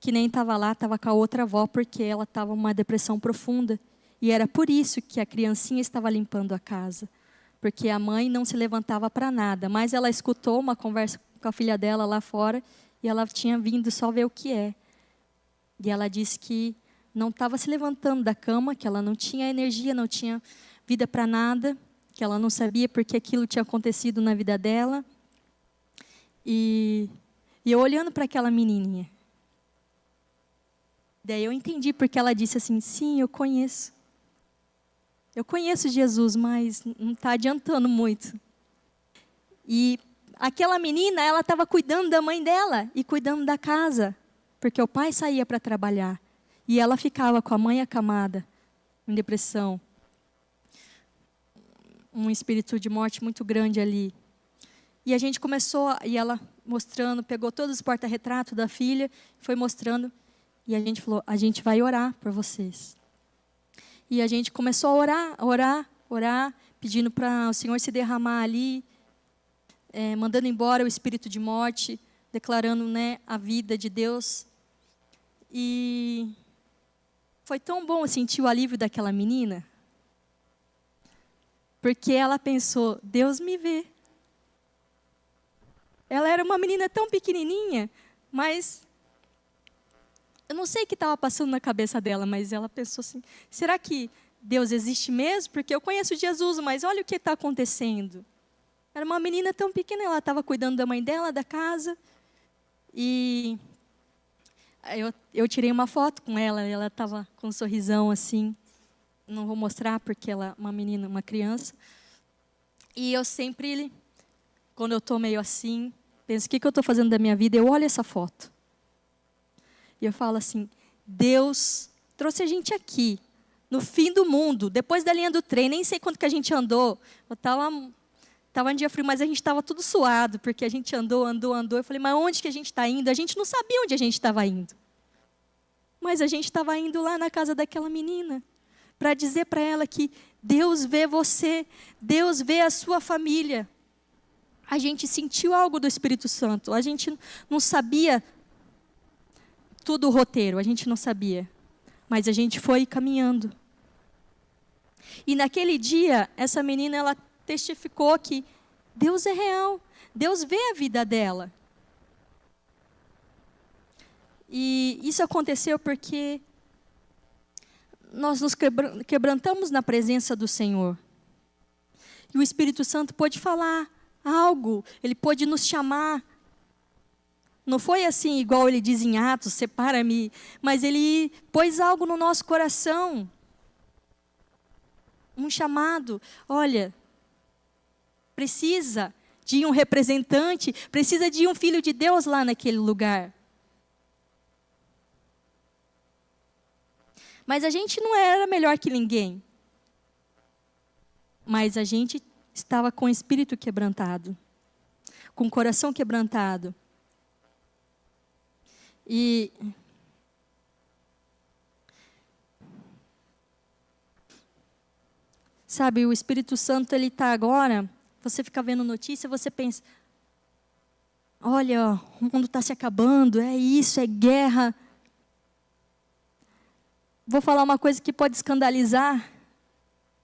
que nem estava lá, estava com a outra avó, porque ela estava numa depressão profunda. E era por isso que a criancinha estava limpando a casa. Porque a mãe não se levantava para nada. Mas ela escutou uma conversa com a filha dela lá fora, e ela tinha vindo só ver o que é. E ela disse que não estava se levantando da cama, que ela não tinha energia, não tinha vida para nada, que ela não sabia porque aquilo tinha acontecido na vida dela. E eu olhando para aquela menininha. Daí eu entendi porque ela disse assim, sim, eu conheço. Eu conheço Jesus, mas não está adiantando muito. E aquela menina, ela estava cuidando da mãe dela e cuidando da casa, porque o pai saía para trabalhar. E ela ficava com a mãe acamada, em depressão. Um espírito de morte muito grande ali. E a gente começou, e ela mostrando, pegou todos os porta-retratos da filha, foi mostrando, e a gente falou, a gente vai orar por vocês. E a gente começou a orar, pedindo para o Senhor se derramar ali, mandando embora o espírito de morte, declarando, né, a vida de Deus. E foi tão bom sentir o alívio daquela menina, porque ela pensou, Deus me vê. Ela era uma menina tão pequenininha, mas eu não sei o que estava passando na cabeça dela, mas ela pensou assim, será que Deus existe mesmo? Porque eu conheço Jesus, mas olha o que está acontecendo. Era uma menina tão pequena, ela estava cuidando da mãe dela, da casa. E eu tirei uma foto com ela estava com um sorrisão assim. Não vou mostrar porque ela é uma menina, uma criança. E eu sempre, quando eu estou meio assim, penso, o que eu estou fazendo da minha vida? Eu olho essa foto. E eu falo assim, Deus trouxe a gente aqui, no fim do mundo, depois da linha do trem, nem sei quanto que a gente andou. Eu estava um dia frio, mas a gente estava tudo suado, porque a gente andou. Eu falei, mas onde que a gente está indo? A gente não sabia onde a gente estava indo. Mas a gente estava indo lá na casa daquela menina, para dizer para ela que Deus vê você, Deus vê a sua família. A gente sentiu algo do Espírito Santo, a gente não sabia tudo o roteiro, a gente não sabia. Mas a gente foi caminhando. E naquele dia, essa menina, ela testificou que Deus é real. Deus vê a vida dela. E isso aconteceu porque nós nos quebrantamos na presença do Senhor. E o Espírito Santo pôde falar algo, ele pôde nos chamar. Não foi assim, igual ele diz em Atos, separa-me, mas ele pôs algo no nosso coração. Um chamado, olha, precisa de um representante, precisa de um filho de Deus lá naquele lugar. Mas a gente não era melhor que ninguém. Mas a gente estava com o espírito quebrantado, com o coração quebrantado. E Sabe, o Espírito Santo, ele está agora, você fica vendo notícia, você pensa, olha, o mundo está se acabando, é isso, é guerra. Vou falar uma coisa que pode escandalizar,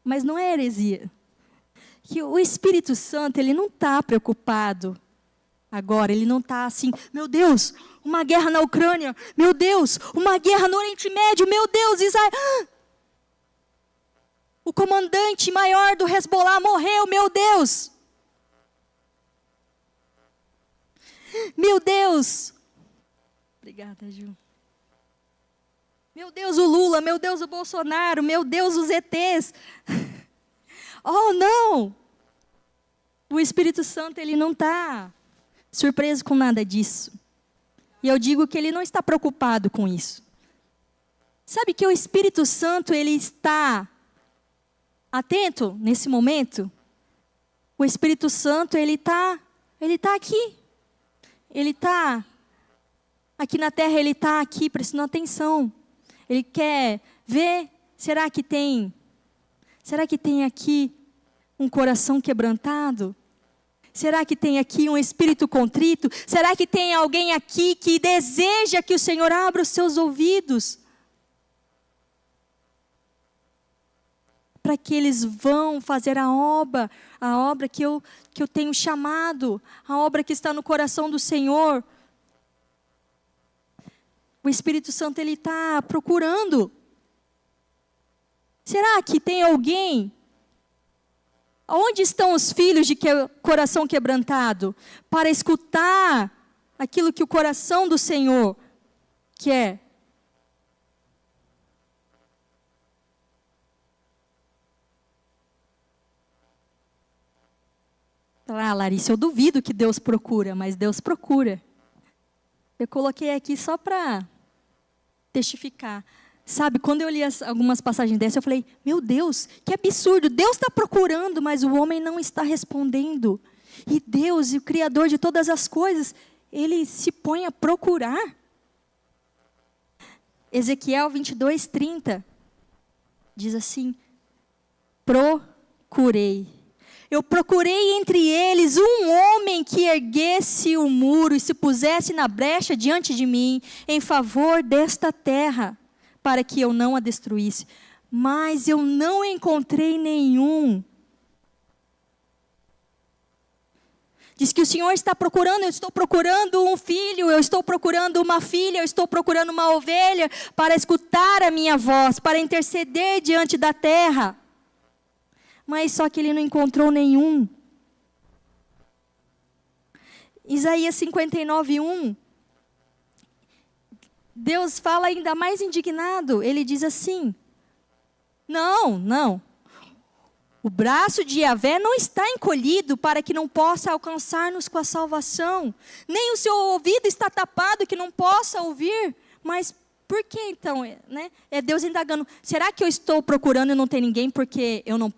mas não é heresia. Que o Espírito Santo, ele não está preocupado agora, ele não está assim, meu Deus, uma guerra na Ucrânia, meu Deus, uma guerra no Oriente Médio, meu Deus, Israel. O comandante maior do Hezbollah morreu, meu Deus. Meu Deus. Obrigada, Ju. Meu Deus, o Lula, meu Deus, o Bolsonaro, meu Deus, os ETs. Oh, não. O Espírito Santo, ele não está surpreso com nada disso. E eu digo que ele não está preocupado com isso. Sabe que o Espírito Santo, ele está atento nesse momento? O Espírito Santo, ele está aqui. Ele está aqui na terra, ele está aqui prestando atenção. Ele quer ver, será que tem aqui um coração quebrantado? Será que tem aqui um espírito contrito? Será que tem alguém aqui que deseja que o Senhor abra os seus ouvidos? Para que eles vão fazer a obra que eu tenho chamado, a obra que está no coração do Senhor. O Espírito Santo, ele está procurando. Será que tem alguém? Onde estão os filhos de coração quebrantado? Para escutar aquilo que o coração do Senhor quer. Ah, Larissa, eu duvido que Deus procura, mas Deus procura. Eu coloquei aqui só para testificar. Sabe, quando eu li algumas passagens dessas, eu falei, meu Deus, que absurdo, Deus está procurando, mas o homem não está respondendo. E Deus, o Criador de todas as coisas, Ele se põe a procurar. Ezequiel 22:30, diz assim, procurei. Eu procurei entre eles um homem que erguesse o muro e se pusesse na brecha diante de mim, em favor desta terra, para que eu não a destruísse. Mas eu não encontrei nenhum. Diz que o Senhor está procurando, eu estou procurando um filho, eu estou procurando uma filha, eu estou procurando uma ovelha, para escutar a minha voz, para interceder diante da terra. Mas só que ele não encontrou nenhum. Isaías 59:1. Deus fala ainda mais indignado. Ele diz assim, não. O braço de Yahvé não está encolhido para que não possa alcançar-nos com a salvação. Nem o seu ouvido está tapado que não possa ouvir. Mas por que então? Né? É Deus indagando. Será que eu estou procurando e não tem ninguém porque eu não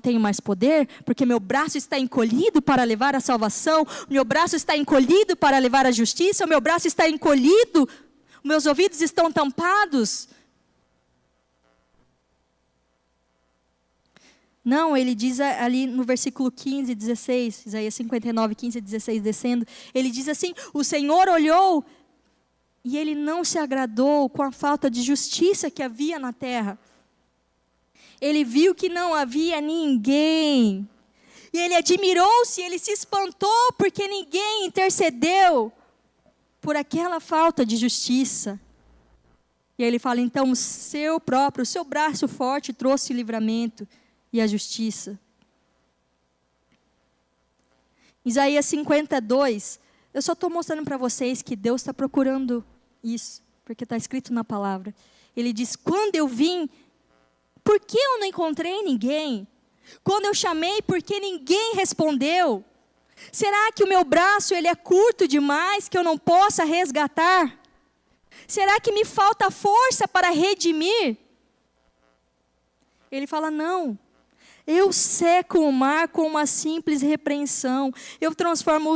tenho mais poder? Porque meu braço está encolhido para levar a salvação? Meu braço está encolhido para levar a justiça? O meu braço está encolhido? Meus ouvidos estão tampados? Não, ele diz ali no versículo 15, 16, Isaías 59, 15, 16, descendo, ele diz assim, o Senhor olhou e ele não se agradou com a falta de justiça que havia na terra. Ele viu que não havia ninguém. E ele admirou-se, ele se espantou porque ninguém intercedeu por aquela falta de justiça. E aí ele fala, então, o seu braço forte trouxe livramento e a justiça. Isaías 52, eu só estou mostrando para vocês que Deus está procurando isso, porque está escrito na palavra. Ele diz, quando eu vim, por que eu não encontrei ninguém? Quando eu chamei, por que ninguém respondeu? Será que o meu braço ele é curto demais que eu não possa resgatar? Será que me falta força para redimir? Ele fala, não. Eu seco o mar com uma simples repreensão. Eu transformo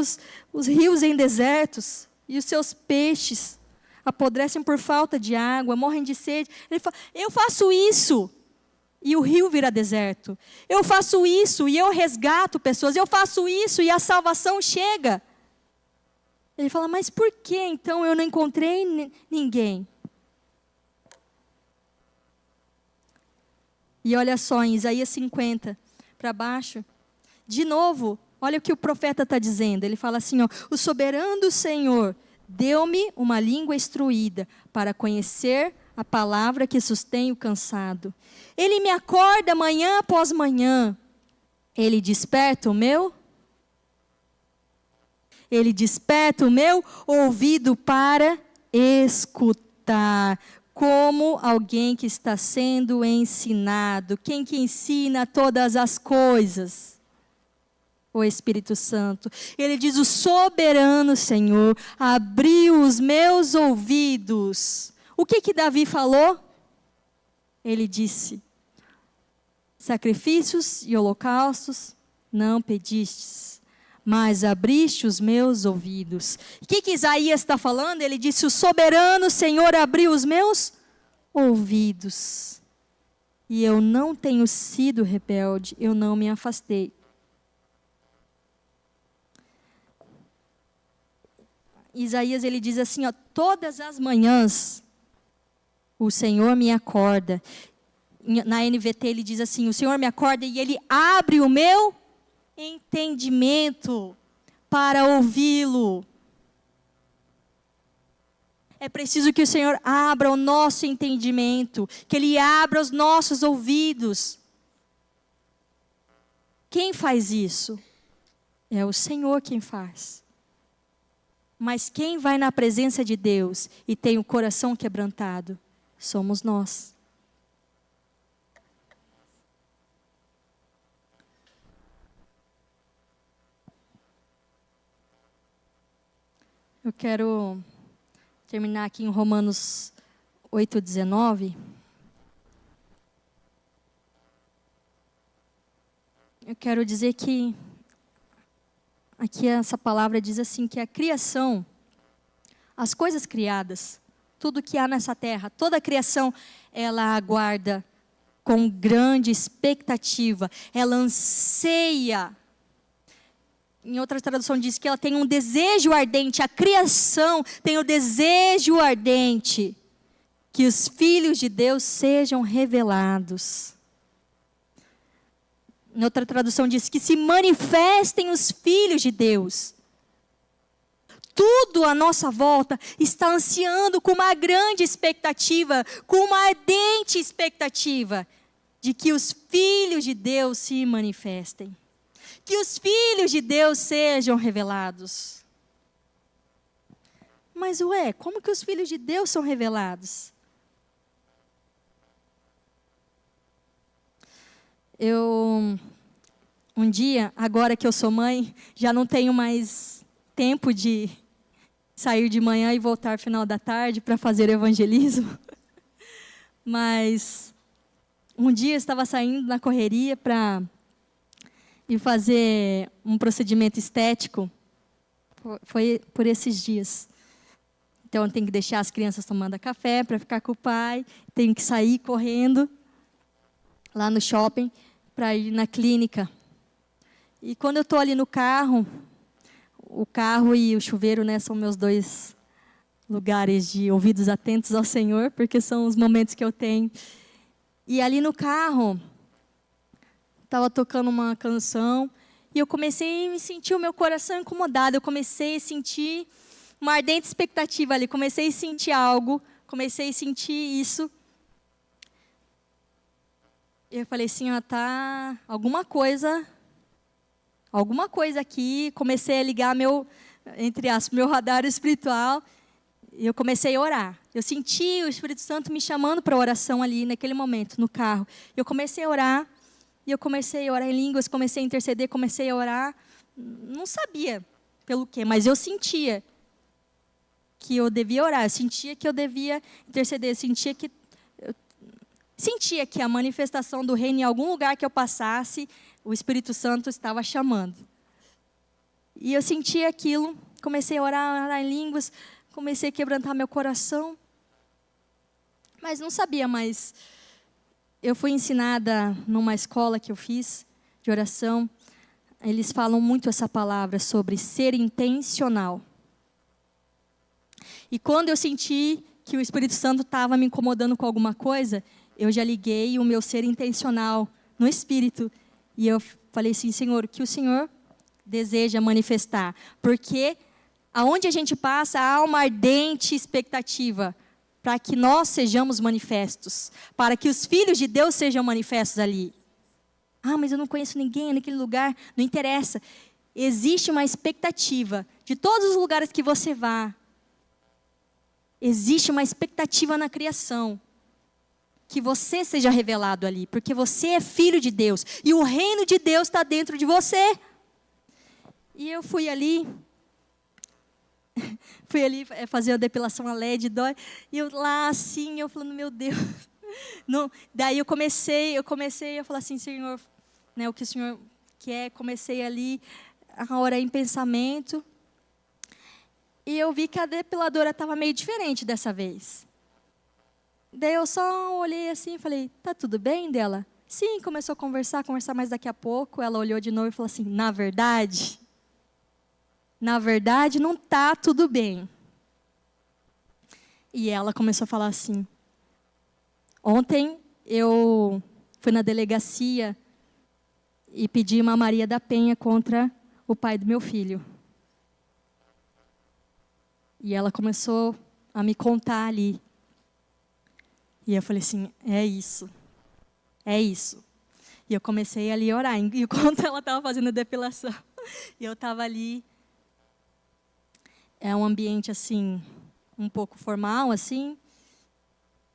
os rios em desertos. E os seus peixes apodrecem por falta de água, morrem de sede. Ele fala, eu faço isso. e o rio vira deserto. Eu faço isso e eu resgato pessoas. Eu faço isso e a salvação chega. Ele fala, mas por que então eu não encontrei ninguém? E olha só, em Isaías 50, para baixo, de novo, olha o que o profeta está dizendo. Ele fala assim, ó, o soberano Senhor deu-me uma língua instruída para conhecer a palavra que sustém o cansado. Ele me acorda manhã após manhã. Ele desperta o meu ouvido para escutar, como alguém que está sendo ensinado. Quem que ensina todas as coisas? O Espírito Santo. Ele diz, o soberano Senhor abriu os meus ouvidos. O que Davi falou? Ele disse, sacrifícios e holocaustos não pedistes, mas abriste os meus ouvidos. O que Isaías está falando? Ele disse, o soberano Senhor abriu os meus ouvidos. E eu não tenho sido rebelde, eu não me afastei. Isaías, ele diz assim, ó, todas as manhãs, o Senhor me acorda. Na NVT ele diz assim, o Senhor me acorda e Ele abre o meu entendimento para ouvi-lo. É preciso que o Senhor abra o nosso entendimento, que Ele abra os nossos ouvidos. Quem faz isso? É o Senhor quem faz. Mas quem vai na presença de Deus e tem o coração quebrantado? Somos nós. Eu quero terminar aqui em Romanos 8:19. Eu quero dizer que aqui essa palavra diz assim, que a criação, as coisas criadas, tudo que há nessa terra, toda a criação, ela aguarda com grande expectativa, ela anseia. Em outra tradução diz que ela tem um desejo ardente, a criação tem o desejo ardente que os filhos de Deus sejam revelados. Em outra tradução diz que se manifestem os filhos de Deus. Tudo à nossa volta está ansiando com uma grande expectativa, com uma ardente expectativa de que os filhos de Deus se manifestem. Que os filhos de Deus sejam revelados. Mas como que os filhos de Deus são revelados? Um dia, agora que eu sou mãe, já não tenho mais tempo de sair de manhã e voltar no final da tarde para fazer evangelismo. Mas um dia eu estava saindo na correria para ir fazer um procedimento estético. Foi por esses dias. Então, eu tenho que deixar as crianças tomando café para ficar com o pai. Tenho que sair correndo lá no shopping para ir na clínica. E quando eu estou ali no carro, o carro e o chuveiro, né, são meus dois lugares de ouvidos atentos ao Senhor, porque são os momentos que eu tenho. E ali no carro, estava tocando uma canção, e eu comecei a me sentir o meu coração incomodado, eu comecei a sentir uma ardente expectativa ali, comecei a sentir algo, comecei a sentir isso. E eu falei assim, tá alguma coisa aqui, comecei a ligar meu radar espiritual, e eu comecei a orar. Eu senti o Espírito Santo me chamando para oração ali, naquele momento, no carro. Eu comecei a orar, e eu comecei a orar em línguas, comecei a interceder, comecei a orar. Não sabia pelo quê, mas eu sentia que eu devia orar, eu sentia que eu devia interceder, eu sentia que a manifestação do reino, em algum lugar que eu passasse, o Espírito Santo estava chamando. E eu senti aquilo, comecei a orar em línguas, comecei a quebrantar meu coração, mas não sabia mais. eu fui ensinada numa escola que eu fiz de oração, eles falam muito essa palavra sobre ser intencional. E quando eu senti que o Espírito Santo estava me incomodando com alguma coisa, eu já liguei o meu ser intencional no Espírito. E eu falei assim, Senhor, o que o Senhor deseja manifestar? Porque aonde a gente passa, há uma ardente expectativa para que nós sejamos manifestos, para que os filhos de Deus sejam manifestos ali. Ah, mas eu não conheço ninguém naquele lugar. Não interessa. Existe uma expectativa de todos os lugares que você vá. Existe uma expectativa na criação. Que você seja revelado ali. Porque você é filho de Deus. E o reino de Deus está dentro de você. E eu fui ali fazer a depilação a LED, dói. E eu lá assim, eu falando, meu Deus. Não, daí eu comecei a falar assim, Senhor, né, o que o Senhor quer. Comecei ali a orar em pensamento. E eu vi que a depiladora estava meio diferente dessa vez. Daí eu só olhei assim e falei, tá tudo bem dela? Sim, começou a conversar mais daqui a pouco. Ela olhou de novo e falou assim, na verdade não tá tudo bem. E ela começou a falar assim, ontem eu fui na delegacia e pedi uma Maria da Penha contra o pai do meu filho. E ela começou a me contar ali. E eu falei assim, é isso. E eu comecei ali a orar, enquanto ela estava fazendo a depilação. E eu estava ali. É um ambiente assim, um pouco formal, assim.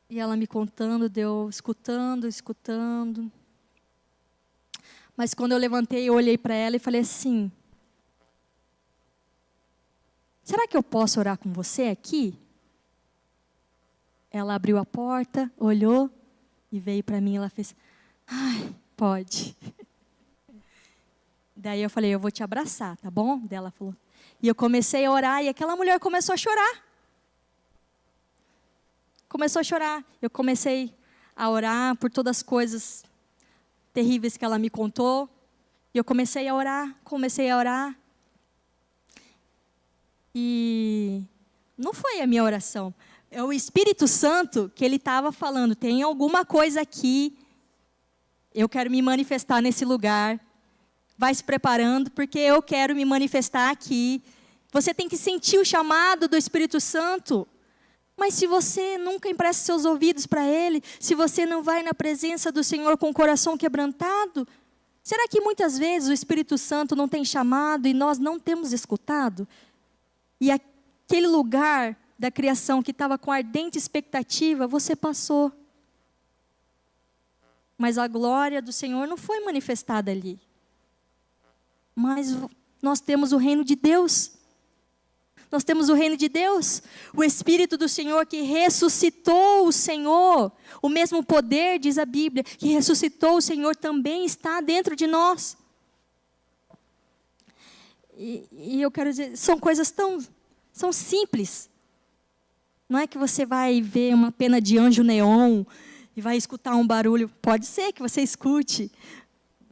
E ela me contando, deu escutando. Mas quando eu levantei, eu olhei para ela e falei assim, será que eu posso orar com você aqui? Ela abriu a porta, olhou e veio para mim. Ela fez, ai, pode. Daí eu falei, eu vou te abraçar, tá bom? Daí ela falou. E eu comecei a orar e aquela mulher começou a chorar. Eu comecei a orar por todas as coisas terríveis que ela me contou. E eu comecei a orar. E não foi a minha oração. É o Espírito Santo que ele estava falando, tem alguma coisa aqui, eu quero me manifestar nesse lugar. Vai se preparando, porque eu quero me manifestar aqui. Você tem que sentir o chamado do Espírito Santo. Mas se você nunca empresta seus ouvidos para Ele, se você não vai na presença do Senhor com o coração quebrantado, será que muitas vezes o Espírito Santo não tem chamado e nós não temos escutado? E aquele lugar da criação que estava com ardente expectativa, você passou. Mas a glória do Senhor não foi manifestada ali. Mas nós temos o reino de Deus. Nós temos o reino de Deus. O Espírito do Senhor que ressuscitou o Senhor. O mesmo poder, diz a Bíblia, que ressuscitou o Senhor também está dentro de nós. E eu quero dizer, são coisas são simples. Não é que você vai ver uma pena de anjo neon e vai escutar um barulho. Pode ser que você escute,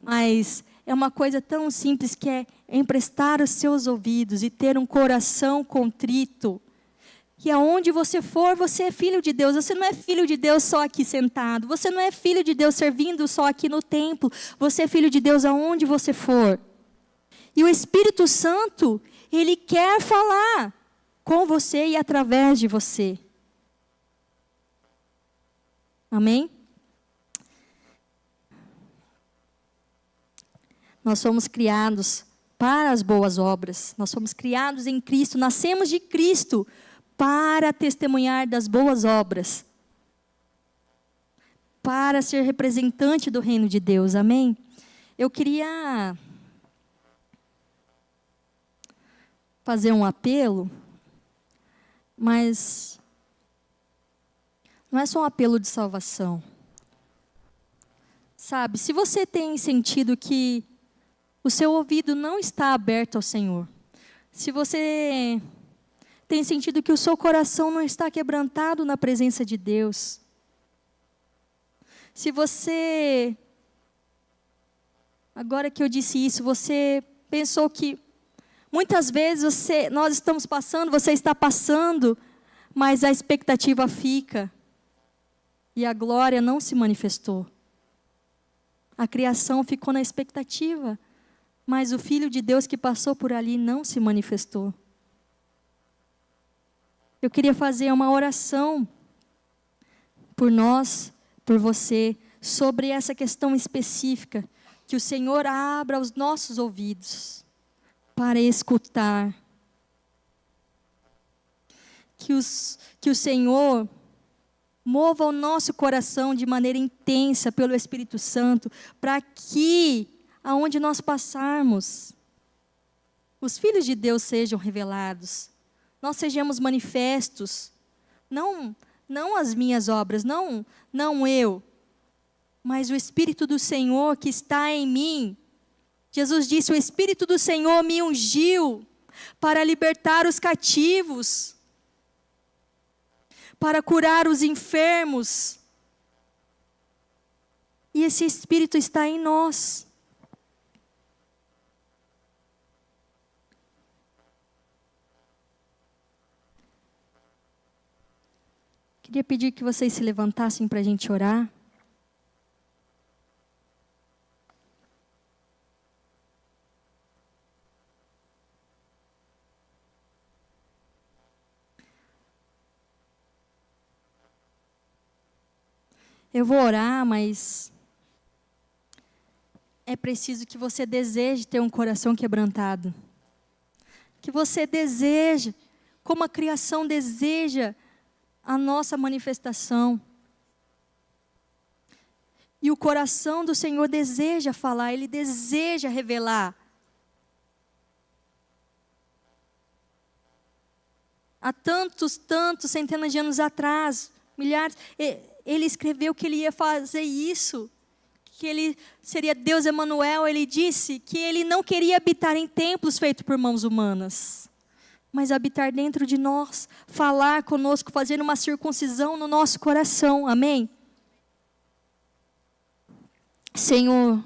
mas é uma coisa tão simples que é emprestar os seus ouvidos e ter um coração contrito. Que aonde você for, você é filho de Deus. Você não é filho de Deus só aqui sentado. Você não é filho de Deus servindo só aqui no templo. Você é filho de Deus aonde você for. E o Espírito Santo, Ele quer falar com você e através de você. Amém? Nós somos criados para as boas obras. Nós somos criados em Cristo, nascemos de Cristo para testemunhar das boas obras. Para ser representante do reino de Deus. Amém? Eu queria fazer um apelo, mas não é só um apelo de salvação. Sabe, se você tem sentido que o seu ouvido não está aberto ao Senhor, se você tem sentido que o seu coração não está quebrantado na presença de Deus, Se você, agora que eu disse isso, você pensou que muitas vezes nós estamos passando, você está passando, mas a expectativa fica e a glória não se manifestou. A criação ficou na expectativa, mas o Filho de Deus que passou por ali não se manifestou. Eu queria fazer uma oração por nós, por você, sobre essa questão específica, que o Senhor abra os nossos ouvidos para escutar. Que o Senhor mova o nosso coração de maneira intensa pelo Espírito Santo, para que, aonde nós passarmos, os filhos de Deus sejam revelados, nós sejamos manifestos, não as minhas obras, não eu, mas o Espírito do Senhor que está em mim. Jesus disse: o Espírito do Senhor me ungiu para libertar os cativos, para curar os enfermos. E esse Espírito está em nós. Queria pedir que vocês se levantassem para a gente orar. Eu vou orar, mas é preciso que você deseje ter um coração quebrantado. Que você deseje, como a criação deseja a nossa manifestação. E o coração do Senhor deseja falar, Ele deseja revelar. Há tantos, centenas de anos atrás, milhares, Ele escreveu que Ele ia fazer isso, que Ele seria Deus Emanuel. Ele disse que Ele não queria habitar em templos feitos por mãos humanas, mas habitar dentro de nós, falar conosco, fazer uma circuncisão no nosso coração, amém? Senhor,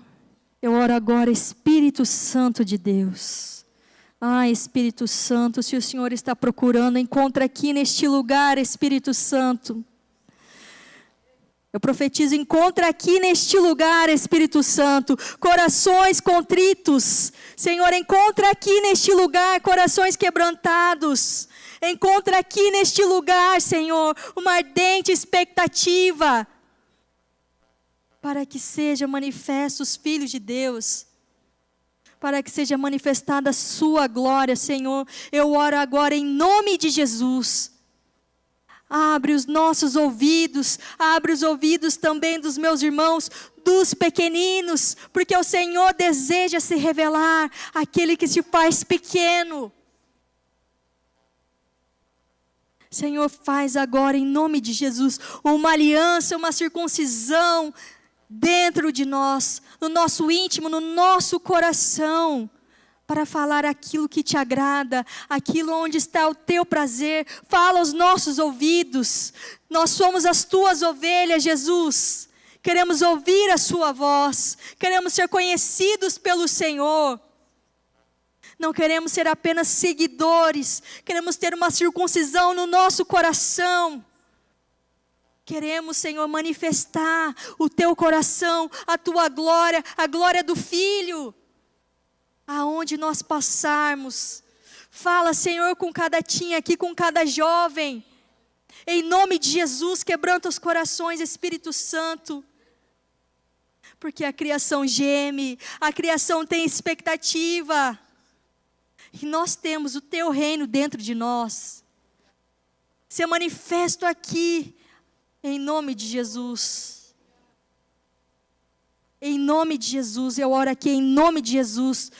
eu oro agora, Espírito Santo de Deus. Espírito Santo, se o Senhor está procurando, encontra aqui neste lugar, Espírito Santo. Eu profetizo, encontra aqui neste lugar, Espírito Santo, corações contritos. Senhor, encontra aqui neste lugar corações quebrantados. Encontra aqui neste lugar, Senhor, uma ardente expectativa para que seja manifesto os filhos de Deus, para que seja manifestada a sua glória, Senhor. Eu oro agora em nome de Jesus. Abre os nossos ouvidos, abre os ouvidos também dos meus irmãos, dos pequeninos, porque o Senhor deseja se revelar àquele que se faz pequeno. Senhor, faz agora em nome de Jesus uma aliança, uma circuncisão dentro de nós, no nosso íntimo, no nosso coração, para falar aquilo que te agrada, aquilo onde está o teu prazer. Fala aos nossos ouvidos. Nós somos as tuas ovelhas, Jesus. Queremos ouvir a sua voz, queremos ser conhecidos pelo Senhor. Não queremos ser apenas seguidores, queremos ter uma circuncisão no nosso coração. Queremos, Senhor, manifestar o teu coração, a tua glória, a glória do Filho. Aonde nós passarmos, fala, Senhor, com cada tia aqui, com cada jovem, em nome de Jesus, quebranta os corações, Espírito Santo, porque a criação geme, a criação tem expectativa, e nós temos o teu reino dentro de nós, ser manifesto aqui, em nome de Jesus. Em nome de Jesus, eu oro aqui em nome de Jesus.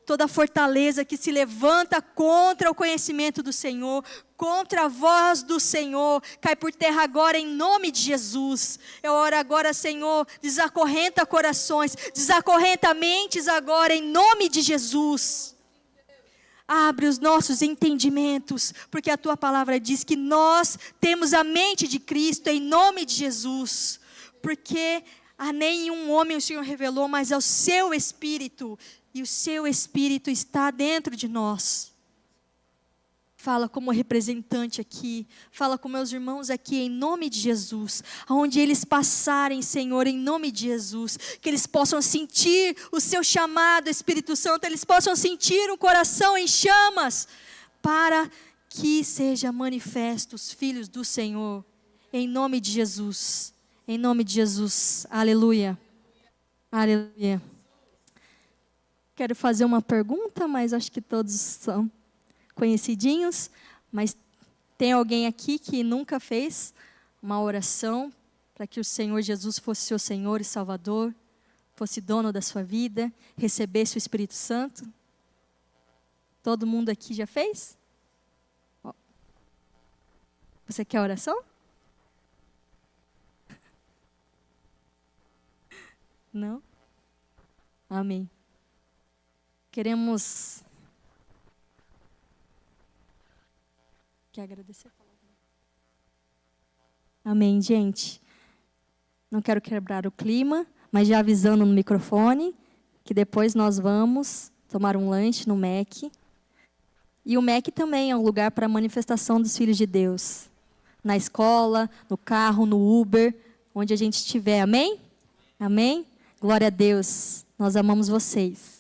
Toda fortaleza que se levanta contra o conhecimento do Senhor, contra a voz do Senhor, cai por terra agora em nome de Jesus. Eu oro agora, Senhor, desacorrenta corações, desacorrenta mentes agora em nome de Jesus. Abre os nossos entendimentos, porque a tua palavra diz que nós temos a mente de Cristo em nome de Jesus. porque a nenhum homem o Senhor revelou, mas ao seu Espírito, e o seu Espírito está dentro de nós. Fala como representante aqui, fala com meus irmãos aqui, em nome de Jesus, aonde eles passarem, Senhor, em nome de Jesus, que eles possam sentir o seu chamado, Espírito Santo, eles possam sentir um coração em chamas, para que seja manifesto os filhos do Senhor, em nome de Jesus, aleluia, aleluia. Quero fazer uma pergunta, mas acho que todos são conhecidinhos, mas tem alguém aqui que nunca fez uma oração para que o Senhor Jesus fosse seu Senhor e Salvador, fosse dono da sua vida, recebesse o Espírito Santo? Todo mundo aqui já fez? Você quer oração? Não? Amém. Queremos... Quer agradecer? Amém, gente. Não quero quebrar o clima, mas já avisando no microfone, que depois nós vamos tomar um lanche no MEC. E o MEC também é um lugar para a manifestação dos filhos de Deus. Na escola, no carro, no Uber, onde a gente estiver. Amém? Amém? Glória a Deus. Nós amamos vocês.